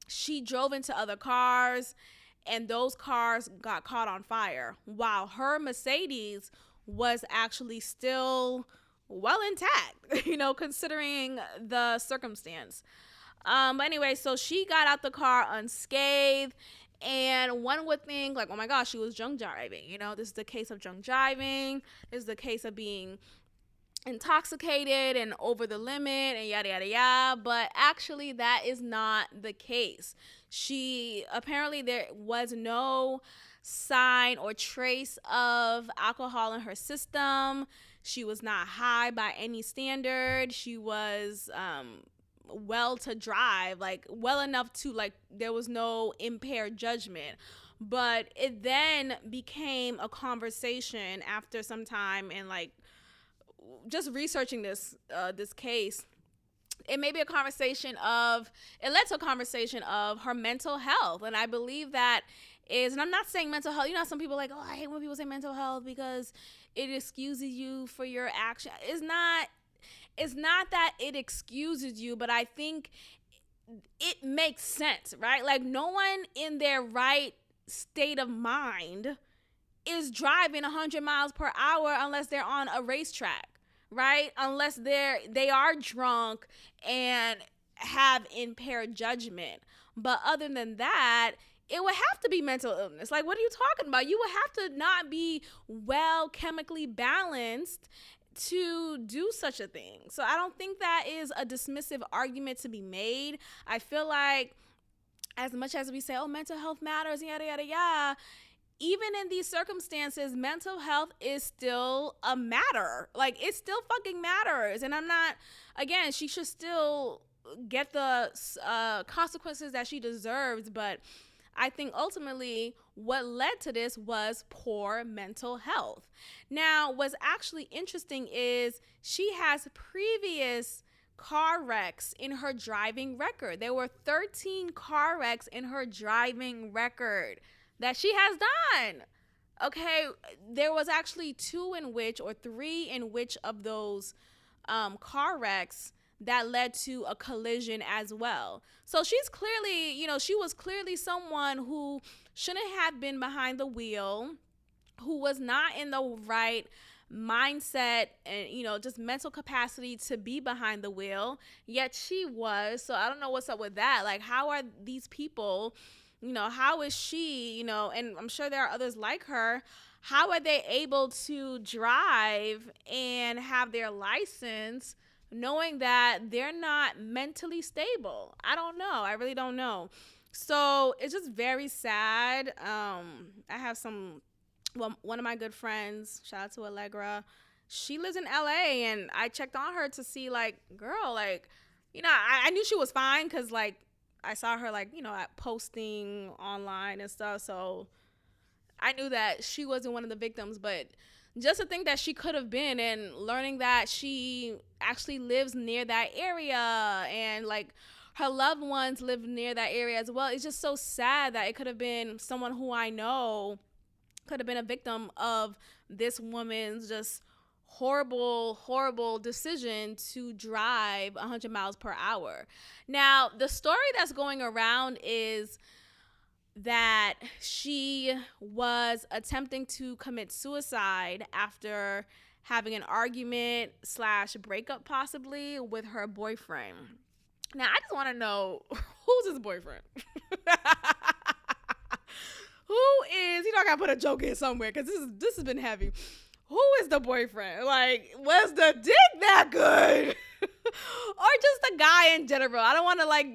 she drove into other cars, and those cars got caught on fire, while her Mercedes was actually still well intact, you know, considering the circumstance. But anyway, so she got out the car unscathed, and one would think, like, oh my gosh, she was drunk driving. You know, this is the case of drunk driving. This is the case of being intoxicated and over the limit and yada yada yada. But actually, that is not the case. She apparently, there was no sign or trace of alcohol in her system. She was not high by any standard. She was well to drive, like well enough to, like, there was no impaired judgment. But it then became a conversation after some time, and like just researching this case, it led to a conversation of her mental health. And I believe that is, and I'm not saying mental health, you know, some people are like, oh, I hate when people say mental health because it excuses you for your action. It's not that it excuses you, but I think it makes sense, right? Like, no one in their right state of mind is driving 100 miles per hour unless they're on a racetrack, right? Unless they are drunk and have impaired judgment. But other than that, it would have to be mental illness. Like, what are you talking about? You would have to not be well chemically balanced to do such a thing. So I don't think that is a dismissive argument to be made. I feel like as much as we say, oh, mental health matters, yada, yada, yada, even in these circumstances, mental health is still a matter. Like, it still fucking matters. And I'm not, again, she should still get the consequences that she deserves. But I think ultimately what led to this was poor mental health. Now, what's actually interesting is she has previous car wrecks in her driving record. There were 13 car wrecks in her driving record that she has done. Okay, there was actually 2 in which, or 3 in which of those car wrecks that led to a collision as well. So she's clearly, she was clearly someone who shouldn't have been behind the wheel, who was not in the right mindset and, just mental capacity to be behind the wheel, yet she was. So I don't know what's up with that. Like, how are these people, how is she, and I'm sure there are others like her, how are they able to drive and have their license knowing that they're not mentally stable? I don't know. I really don't know. So it's just very sad. I have one of my good friends, shout out to Allegra, she lives in LA, and I checked on her to see, like, girl, like, I knew she was fine because, like, I saw her, like, posting online and stuff, so I knew that she wasn't one of the victims. But just to think that she could have been, and learning that she actually lives near that area, and, like, her loved ones live near that area as well, it's just so sad that it could have been someone who I know could have been a victim of this woman's just horrible decision to drive 100 miles per hour. Now, the story that's going around is that she was attempting to commit suicide after having an argument / breakup possibly with her boyfriend. Now, I just want to know, who's his boyfriend? Who is, I gotta put a joke in somewhere because this has been heavy. Who is the boyfriend? Like, was the dick that good? Or just the guy in general? I don't want to, like,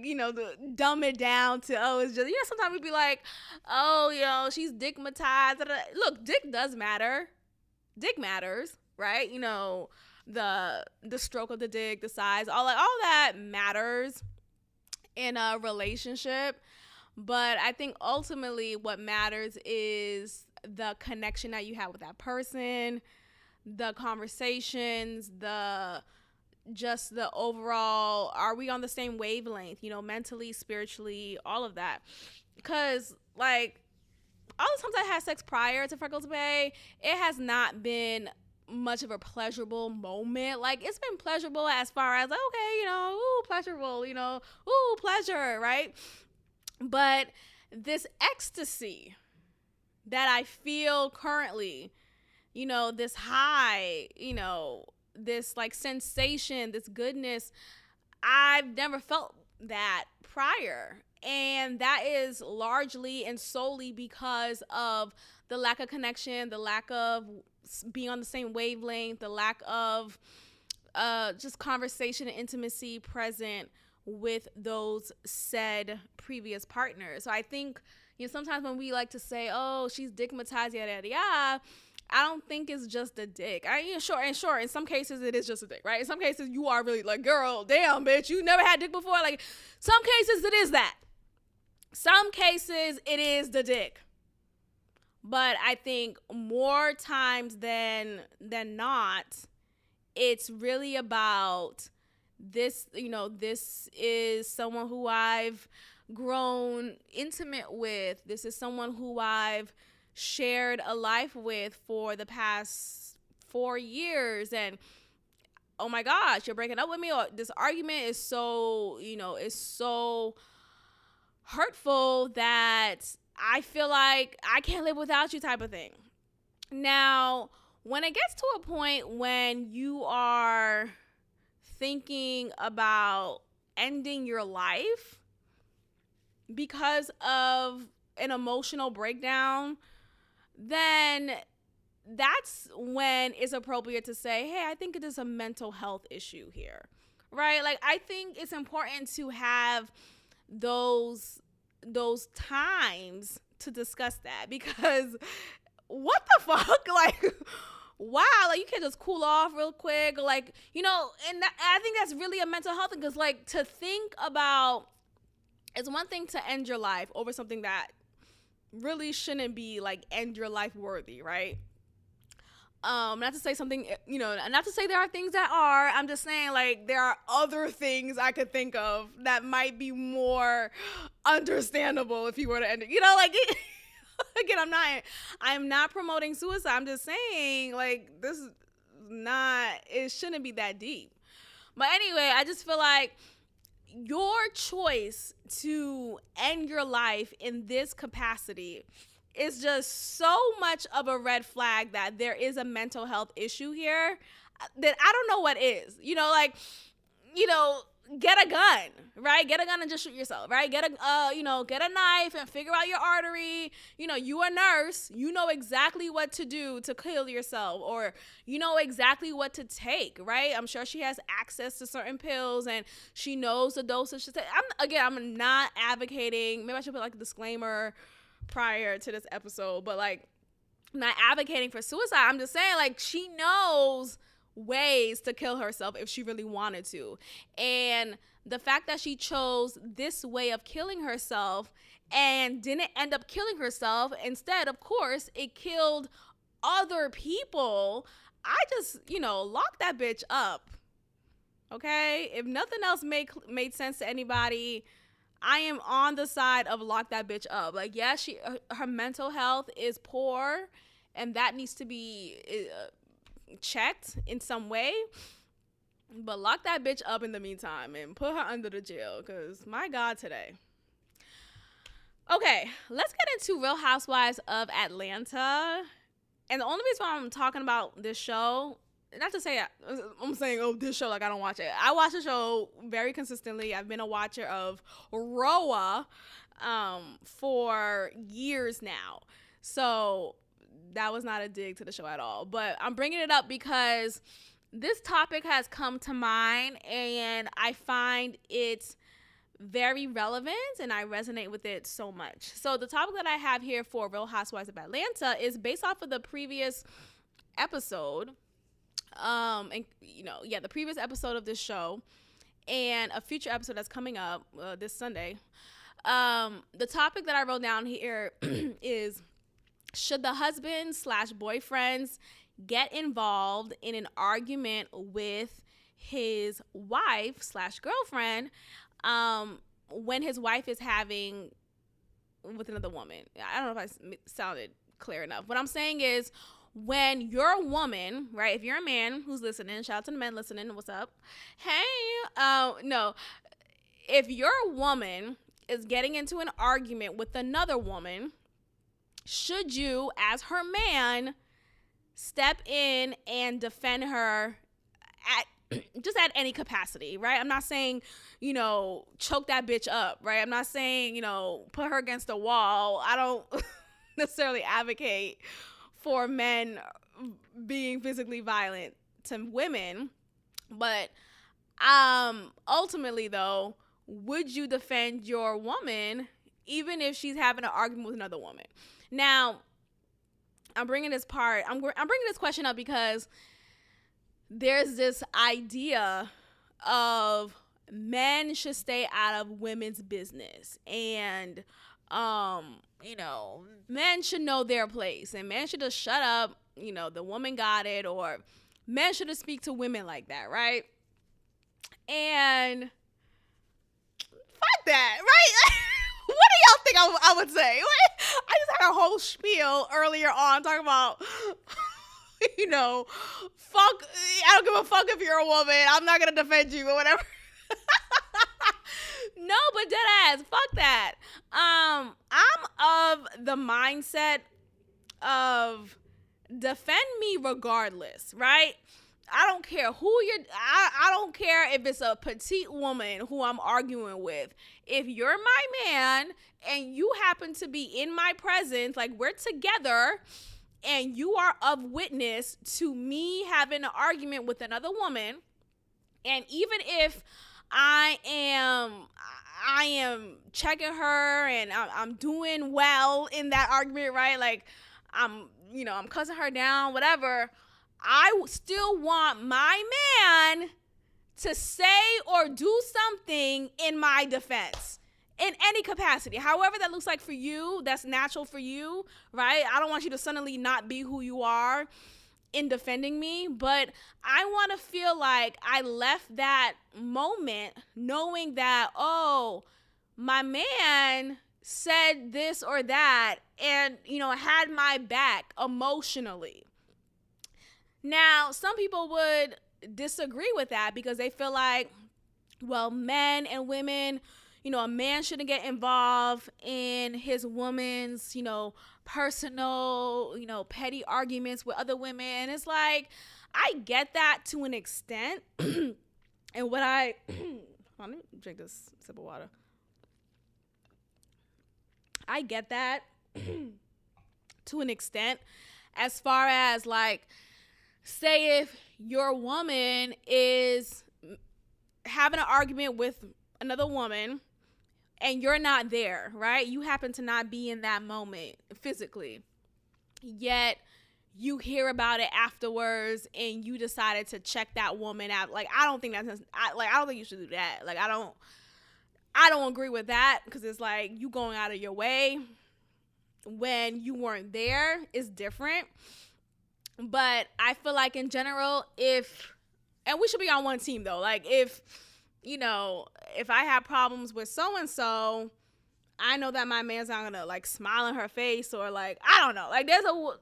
dumb it down to, oh, it's just, sometimes we'd be like, oh, she's dickmatized. Look, dick does matter. Dick matters, right? The stroke of the dick, the size, all that matters in a relationship. But I think ultimately what matters is the connection that you have with that person, the conversations, the overall, are we on the same wavelength, mentally, spiritually, all of that. Because, like, all the times I had sex prior to Freckles Bay, it has not been much of a pleasurable moment. Like, it's been pleasurable as far as, like, okay, ooh, pleasurable, ooh, pleasure, right? But this ecstasy that I feel currently, this high, this, like, sensation, this goodness, I've never felt that prior. And that is largely and solely because of the lack of connection, the lack of being on the same wavelength, the lack of just conversation and intimacy present with those said previous partners. So I think, sometimes when we like to say, oh, she's dickmatized, yada, yada, yada, I don't think it's just a dick. Sure, in some cases it is just a dick, right? In some cases you are really like, girl, damn, bitch, you never had dick before. Like, some cases it is that. Some cases it is the dick. But I think more times than not, it's really about this, this is someone who I've grown intimate with. This is someone who I've shared a life with for the past 4 years. And oh my gosh, you're breaking up with me, or this argument is so, is so hurtful that I feel like I can't live without you, type of thing. Now, when it gets to a point when you are thinking about ending your life because of an emotional breakdown, then that's when it's appropriate to say, hey, I think it is a mental health issue here, right? Like, I think it's important to have those times to discuss that, because what the fuck? Like, wow, like, you can't just cool off real quick, or like, you know, and I think that's really a mental health thing, because like, to think about, it's one thing to end your life over something that really shouldn't be like end your life worthy, right? Not to say something, you know, not to say there are things that are, I'm just saying, like, there are other things I could think of that might be more understandable if you were to end it, you know, like, again, I'm not promoting suicide. I'm just saying, like, this is not, it shouldn't be that deep. But anyway, I just feel like your choice to end your life in this capacity is just so much of a red flag that there is a mental health issue here that I don't know what is. You know, like, you know, get a gun, right? Get a gun and just shoot yourself, right? Get a knife and figure out your artery. You know, you a nurse, you know exactly what to do to kill yourself, or you know exactly what to take, right? I'm sure she has access to certain pills and she knows the dosage to take. I'm not advocating, maybe I should put like a disclaimer prior to this episode, but like, I'm not advocating for suicide. I'm just saying, like, she knows ways to kill herself if she really wanted to. And the fact that she chose this way of killing herself and didn't end up killing herself, instead, of course, it killed other people. I just, you know, lock that bitch up. Okay? If nothing else made sense to anybody, I am on the side of lock that bitch up. Like, yeah, her mental health is poor, and that needs to be checked in some way, but lock that bitch up in the meantime and put her under the jail, because my God, today. Okay, let's get into Real Housewives of Atlanta. And the only reason why I'm talking about this show, not to say I'm saying, oh, this show, like, I don't watch it. I watch the show very consistently. I've been a watcher of ROA for years now. So that was not a dig to the show at all. But I'm bringing it up because this topic has come to mind, and I find it very relevant, and I resonate with it so much. So the topic that I have here for Real Housewives of Atlanta is based off of the previous episode. The previous episode of this show and a future episode that's coming up this Sunday. The topic that I wrote down here is, should the husband/boyfriends get involved in an argument with his wife/girlfriend when his wife is having with another woman? I don't know if I sounded clear enough. What I'm saying is, when you're a woman, right? If you're a man who's listening, shout out to the men listening, what's up? Hey, no. If your woman is getting into an argument with another woman, should you, as her man, step in and defend her at any capacity, right? I'm not saying, you know, choke that bitch up, right? I'm not saying, you know, put her against the wall. I don't necessarily advocate for men being physically violent to women, but ultimately, though, would you defend your woman even if she's having an argument with another woman? Now, I'm bringing this question up because there's this idea of men should stay out of women's business, and men should know their place, and men should just shut up. You know, the woman got it, or men shouldn't speak to women like that, right? And fuck that, right? What do y'all think I would say? I just had a whole spiel earlier on talking about, you know, fuck, I don't give a fuck if you're a woman. I'm not going to defend you or whatever. No, but dead ass, fuck that. I'm of the mindset of defend me regardless, right? I don't care who I don't care if it's a petite woman who I'm arguing with. If you're my man and you happen to be in my presence, like we're together and you are of witness to me having an argument with another woman, and even if I am checking her and I'm doing well in that argument, right? Like I'm cussing her down, whatever. I still want my man to say or do something in my defense in any capacity, however that looks like for you. That's natural for you, right? I don't want you to suddenly not be who you are in defending me, but I want to feel like I left that moment knowing that, oh, my man said this or that and, had my back emotionally. Now, some people would disagree with that because they feel like, well, men and women, a man shouldn't get involved in his woman's, personal, petty arguments with other women. And it's like, I get that to an extent. And what let me drink this sip of water. I get that to an extent, as far as like, say if your woman is having an argument with another woman and you're not there, right? You happen to not be in that moment physically, yet you hear about it afterwards and you decided to check that woman out. Like, I don't think you should do that. Like, I don't agree with that, because it's like you going out of your way when you weren't there is different. But I feel like in general, and we should be on one team though. Like if I have problems with so-and-so, I know that my man's not gonna like smile in her face or like, I don't know. Like you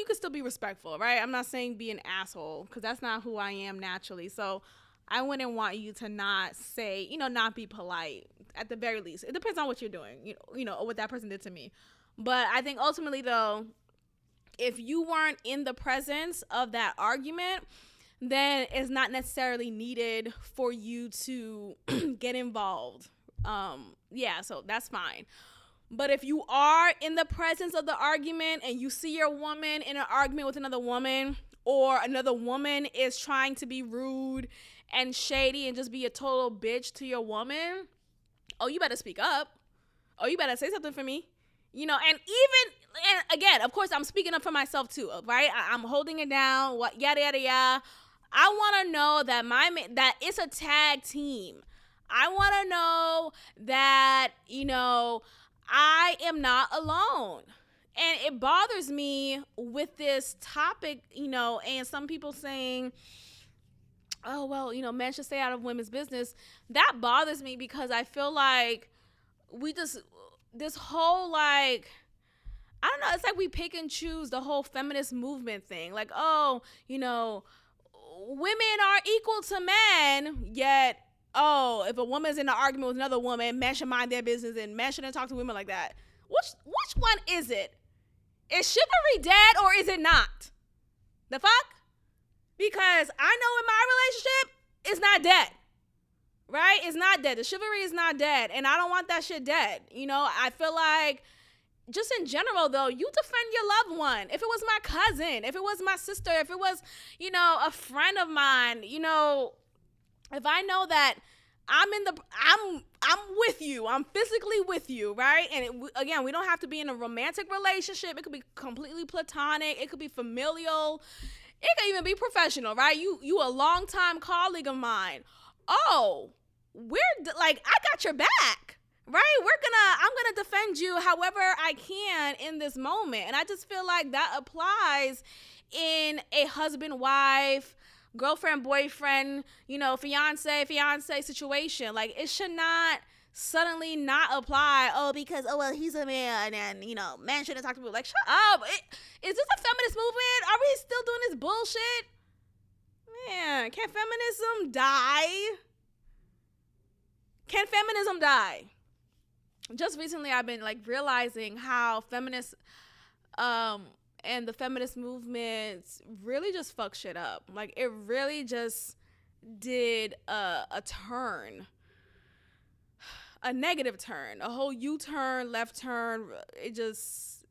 can still be respectful, right? I'm not saying be an asshole, because that's not who I am naturally. So I wouldn't want you to not say, not be polite at the very least. It depends on what you're doing, or what that person did to me. But I think ultimately though, if you weren't in the presence of that argument, then it's not necessarily needed for you to get involved. So that's fine. But if you are in the presence of the argument and you see your woman in an argument with another woman, or another woman is trying to be rude and shady and just be a total bitch to your woman, oh, you better speak up. Oh, you better say something for me. And again, of course, I'm speaking up for myself too, right? I'm holding it down, yada, yada, yada. I want to know that that it's a tag team. I want to know that, I am not alone. And it bothers me with this topic, and some people saying, oh, well, men should stay out of women's business. That bothers me because I feel like this whole, like, I don't know, it's like we pick and choose the whole feminist movement thing. Like, oh, women are equal to men, yet, oh, if a woman's in an argument with another woman, men should mind their business and men shouldn't talk to women like that. Which one is it? Is chivalry dead or is it not? The fuck? Because I know in my relationship, it's not dead. Right? It's not dead. The chivalry is not dead. And I don't want that shit dead. I feel like, just in general, though, you defend your loved one. If it was my cousin, if it was my sister, if it was, a friend of mine, if I know that I'm with you, I'm physically with you, right? And again, we don't have to be in a romantic relationship. It could be completely platonic. It could be familial. It could even be professional, right? You a longtime colleague of mine. Oh, I got your back, right? I'm gonna defend you however I can in this moment. And I just feel like that applies in a husband-wife, girlfriend-boyfriend, fiance situation. Like, it should not suddenly not apply, because, he's a man and, men shouldn't talk to people. Like, shut up. Is this a feminist movement? Are we still doing this bullshit? Man, can feminism die? Can feminism die? Just recently, I've been, like, realizing how feminists, and and the feminist movement really just fucked shit up. Like, it really just did a turn, a negative turn, a whole U-turn, left turn. It just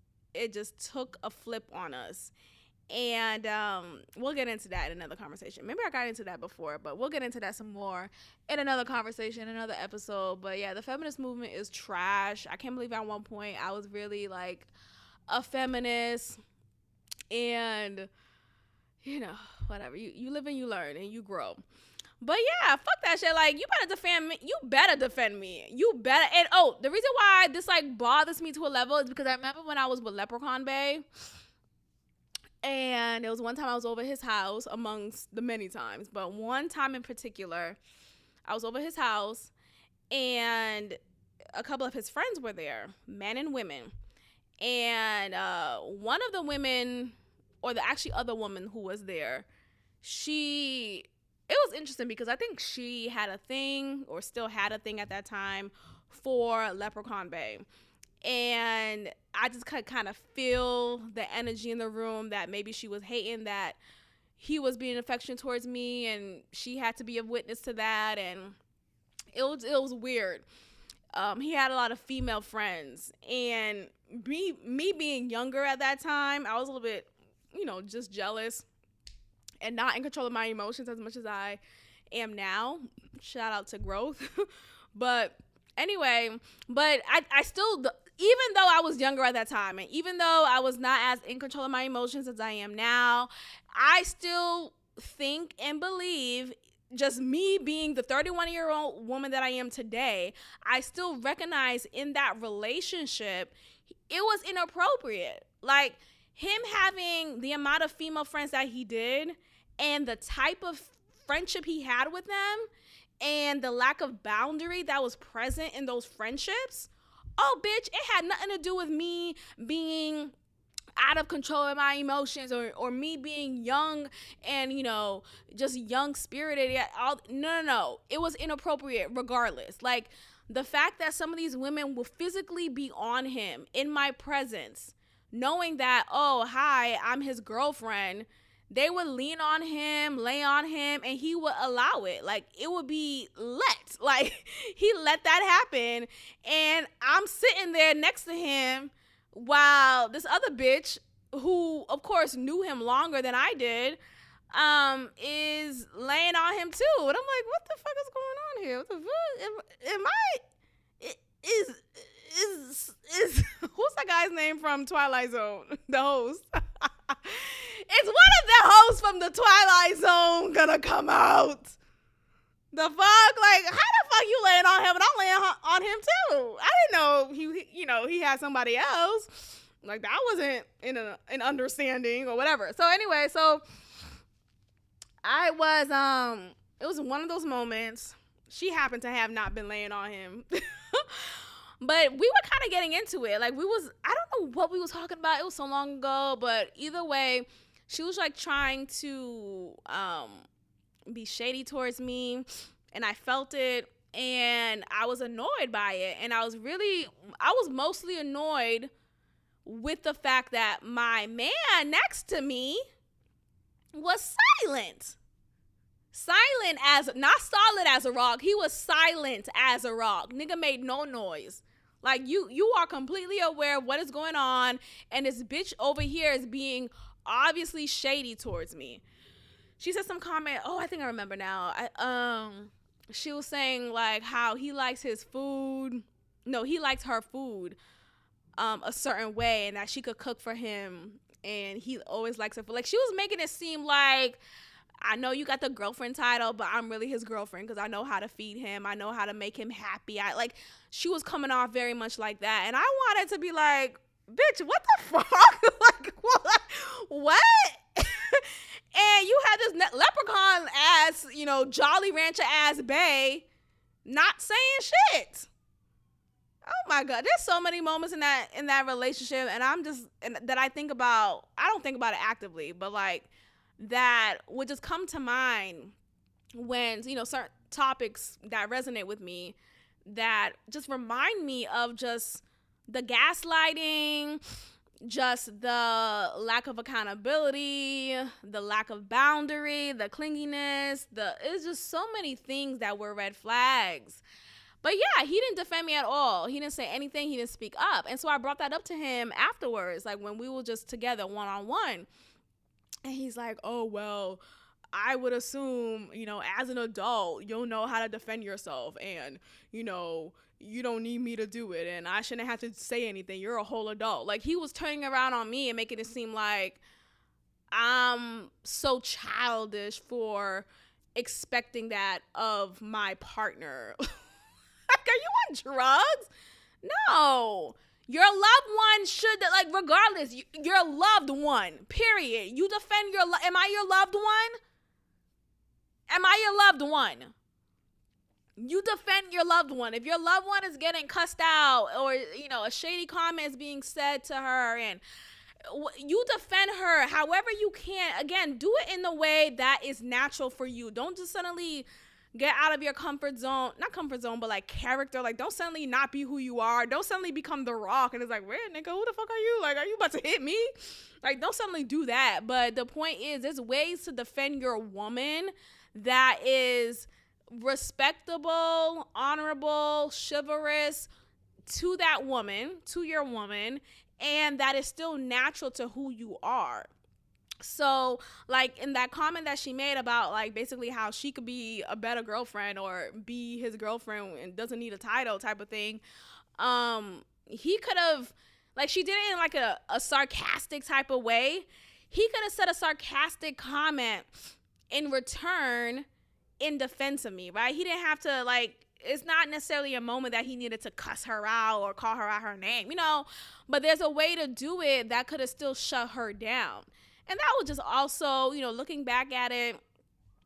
took a flip on us. And we'll get into that in another conversation. Maybe I got into that before, but we'll get into that some more in another conversation, another episode. But yeah, the feminist movement is trash. I can't believe at one point I was really like a feminist. And, you know, whatever. You live and you learn and you grow. But yeah, fuck that shit. Like, you better defend me. You better defend me. You better. And the reason why this like bothers me to a level is because I remember when I was with Leprechaun Bay. And it was one time I was over his house, amongst the many times. But one time in particular, I was over his house, and a couple of his friends were there, men and women. And one of the women, or the actually other woman who was there, it was interesting because I think she had a thing, or still had a thing at that time, for Leprechaun Bay. And I just could kind of feel the energy in the room that maybe she was hating that he was being affectionate towards me, and she had to be a witness to that. And it was weird. He had a lot of female friends, and me being younger at that time, I was a little bit, just jealous and not in control of my emotions as much as I am now. Shout out to growth. But anyway, I still, even though I was younger at that time, and even though I was not as in control of my emotions as I am now, I still think and believe, just me being the 31-year-old woman that I am today, I still recognize in that relationship, it was inappropriate. Like, him having the amount of female friends that he did, and the type of friendship he had with them, and the lack of boundary that was present in those friendships. Oh, bitch, it had nothing to do with me being out of control of my emotions, or me being young and, just young spirited. No. It was inappropriate regardless. Like, the fact that some of these women will physically be on him in my presence, knowing that, oh, hi, I'm his girlfriend, they would lean on him, lay on him, and he would allow it. Like, it would be let. Like, he let that happen. And I'm sitting there next to him while this other bitch, who, of course, knew him longer than I did, is laying on him, too. And I'm like, what the fuck is going on here? What the fuck? Am I... Is who's that guy's name from Twilight Zone? The host. Is one of the hosts from the Twilight Zone gonna come out? The fuck? Like, how the fuck you laying on him and I'm laying on him too? I didn't know he had somebody else. Like, that wasn't in an understanding or whatever. So anyway, I was it was one of those moments. She happened to have not been laying on him. But we were kind of getting into it. Like, I don't know what we was talking about. It was so long ago. But either way, she was, like, trying to be shady towards me. And I felt it. And I was annoyed by it. And I was mostly annoyed with the fact that my man next to me was silent. Silent as, not solid as a rock. He was silent as a rock. Nigga made no noise. Like, you are completely aware of what is going on, and this bitch over here is being obviously shady towards me. She said some comment. Oh, I think I remember now. She was saying, like, how he likes his food. No, he likes her food a certain way, and that she could cook for him, and he always likes her food. Like, she was making it seem like, I know you got the girlfriend title, but I'm really his girlfriend because I know how to feed him. I know how to make him happy. She was coming off very much like that. And I wanted to be like, bitch, what the fuck? Like, what? And you had this leprechaun ass, Jolly Rancher ass bae not saying shit. Oh my God. There's so many moments in that relationship. And that I think about, I don't think about it actively, but like, that would just come to mind when, certain topics that resonate with me that just remind me of just the gaslighting just the lack of accountability, the lack of boundary, the clinginess, it's just so many things that were red flags. But yeah, he didn't defend me at all. He didn't say anything. He didn't speak up. And so I brought that up to him afterwards, like when we were just together one-on-one. And he's like, oh, well, I would assume, as an adult, you'll know how to defend yourself. And, you don't need me to do it. And I shouldn't have to say anything. You're a whole adult. Like, he was turning around on me and making it seem like I'm so childish for expecting that of my partner. Like, are you on drugs? No. Your loved one should, regardless, your loved one, period. You defend am I your loved one? Am I your loved one? You defend your loved one. If your loved one is getting cussed out or, a shady comment is being said to her, and you defend her however you can. Again, do it in the way that is natural for you. Don't just suddenly get out of your comfort zone, not comfort zone, but like character. Like, don't suddenly not be who you are. Don't suddenly become The Rock and it's like, where, nigga, who the fuck are you? Like, are you about to hit me? Like, don't suddenly do that. But the point is, there's ways to defend your woman that is respectable, honorable, chivalrous to that woman, to your woman, and that is still natural to who you are. So, like, in that comment that she made about, like, basically how she could be a better girlfriend or be his girlfriend and doesn't need a title type of thing, he could have, like, she did it in, like, a sarcastic type of way. He could have said a sarcastic comment in return in defense of me, right? He didn't have to, like, it's not necessarily a moment that he needed to cuss her out or call her out her name, but there's a way to do it that could have still shut her down. And that was just also, looking back at it,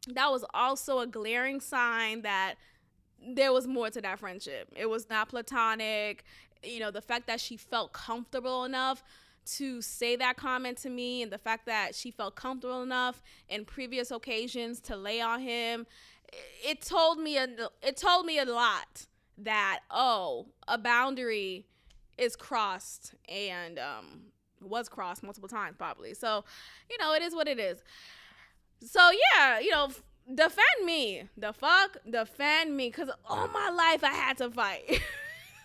that was also a glaring sign that there was more to that friendship. It was not platonic. The fact that she felt comfortable enough to say that comment to me, and the fact that she felt comfortable enough in previous occasions to lay on him, it told me a lot that, a boundary is crossed, and was crossed multiple times probably. So, it is what it is. So yeah, defend me. The fuck? Defend me. Because all my life I had to fight.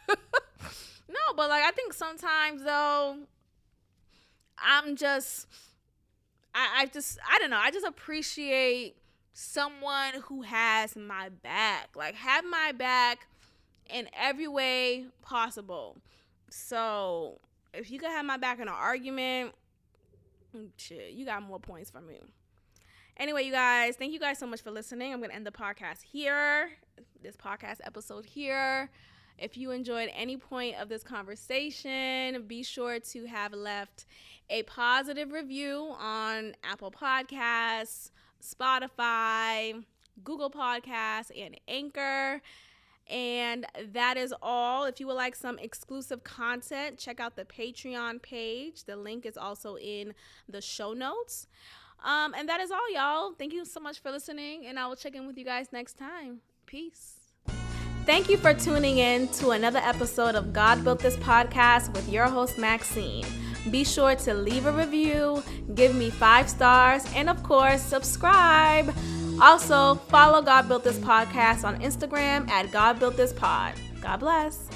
No, but like, I think sometimes though, I'm just, I don't know. I just appreciate someone who has my back. Like, have my back in every way possible. So if you could have my back in an argument, shit, you got more points from me. Anyway, you guys, thank you guys so much for listening. I'm going to end the podcast here, this podcast episode here. If you enjoyed any point of this conversation, be sure to have left a positive review on Apple Podcasts, Spotify, Google Podcasts, and Anchor. And that is all. If you would like some exclusive content, check out the Patreon page. The link is also in the show notes. And that is all, y'all. Thank you so much for listening, and I will check in with you guys next time. Peace. Thank you for tuning in to another episode of God Built This Podcast with your host, Maxine. Be sure to leave a review, give me 5 stars, and of course, subscribe. Also, follow God Built This Podcast on Instagram at God Built This Pod. God bless.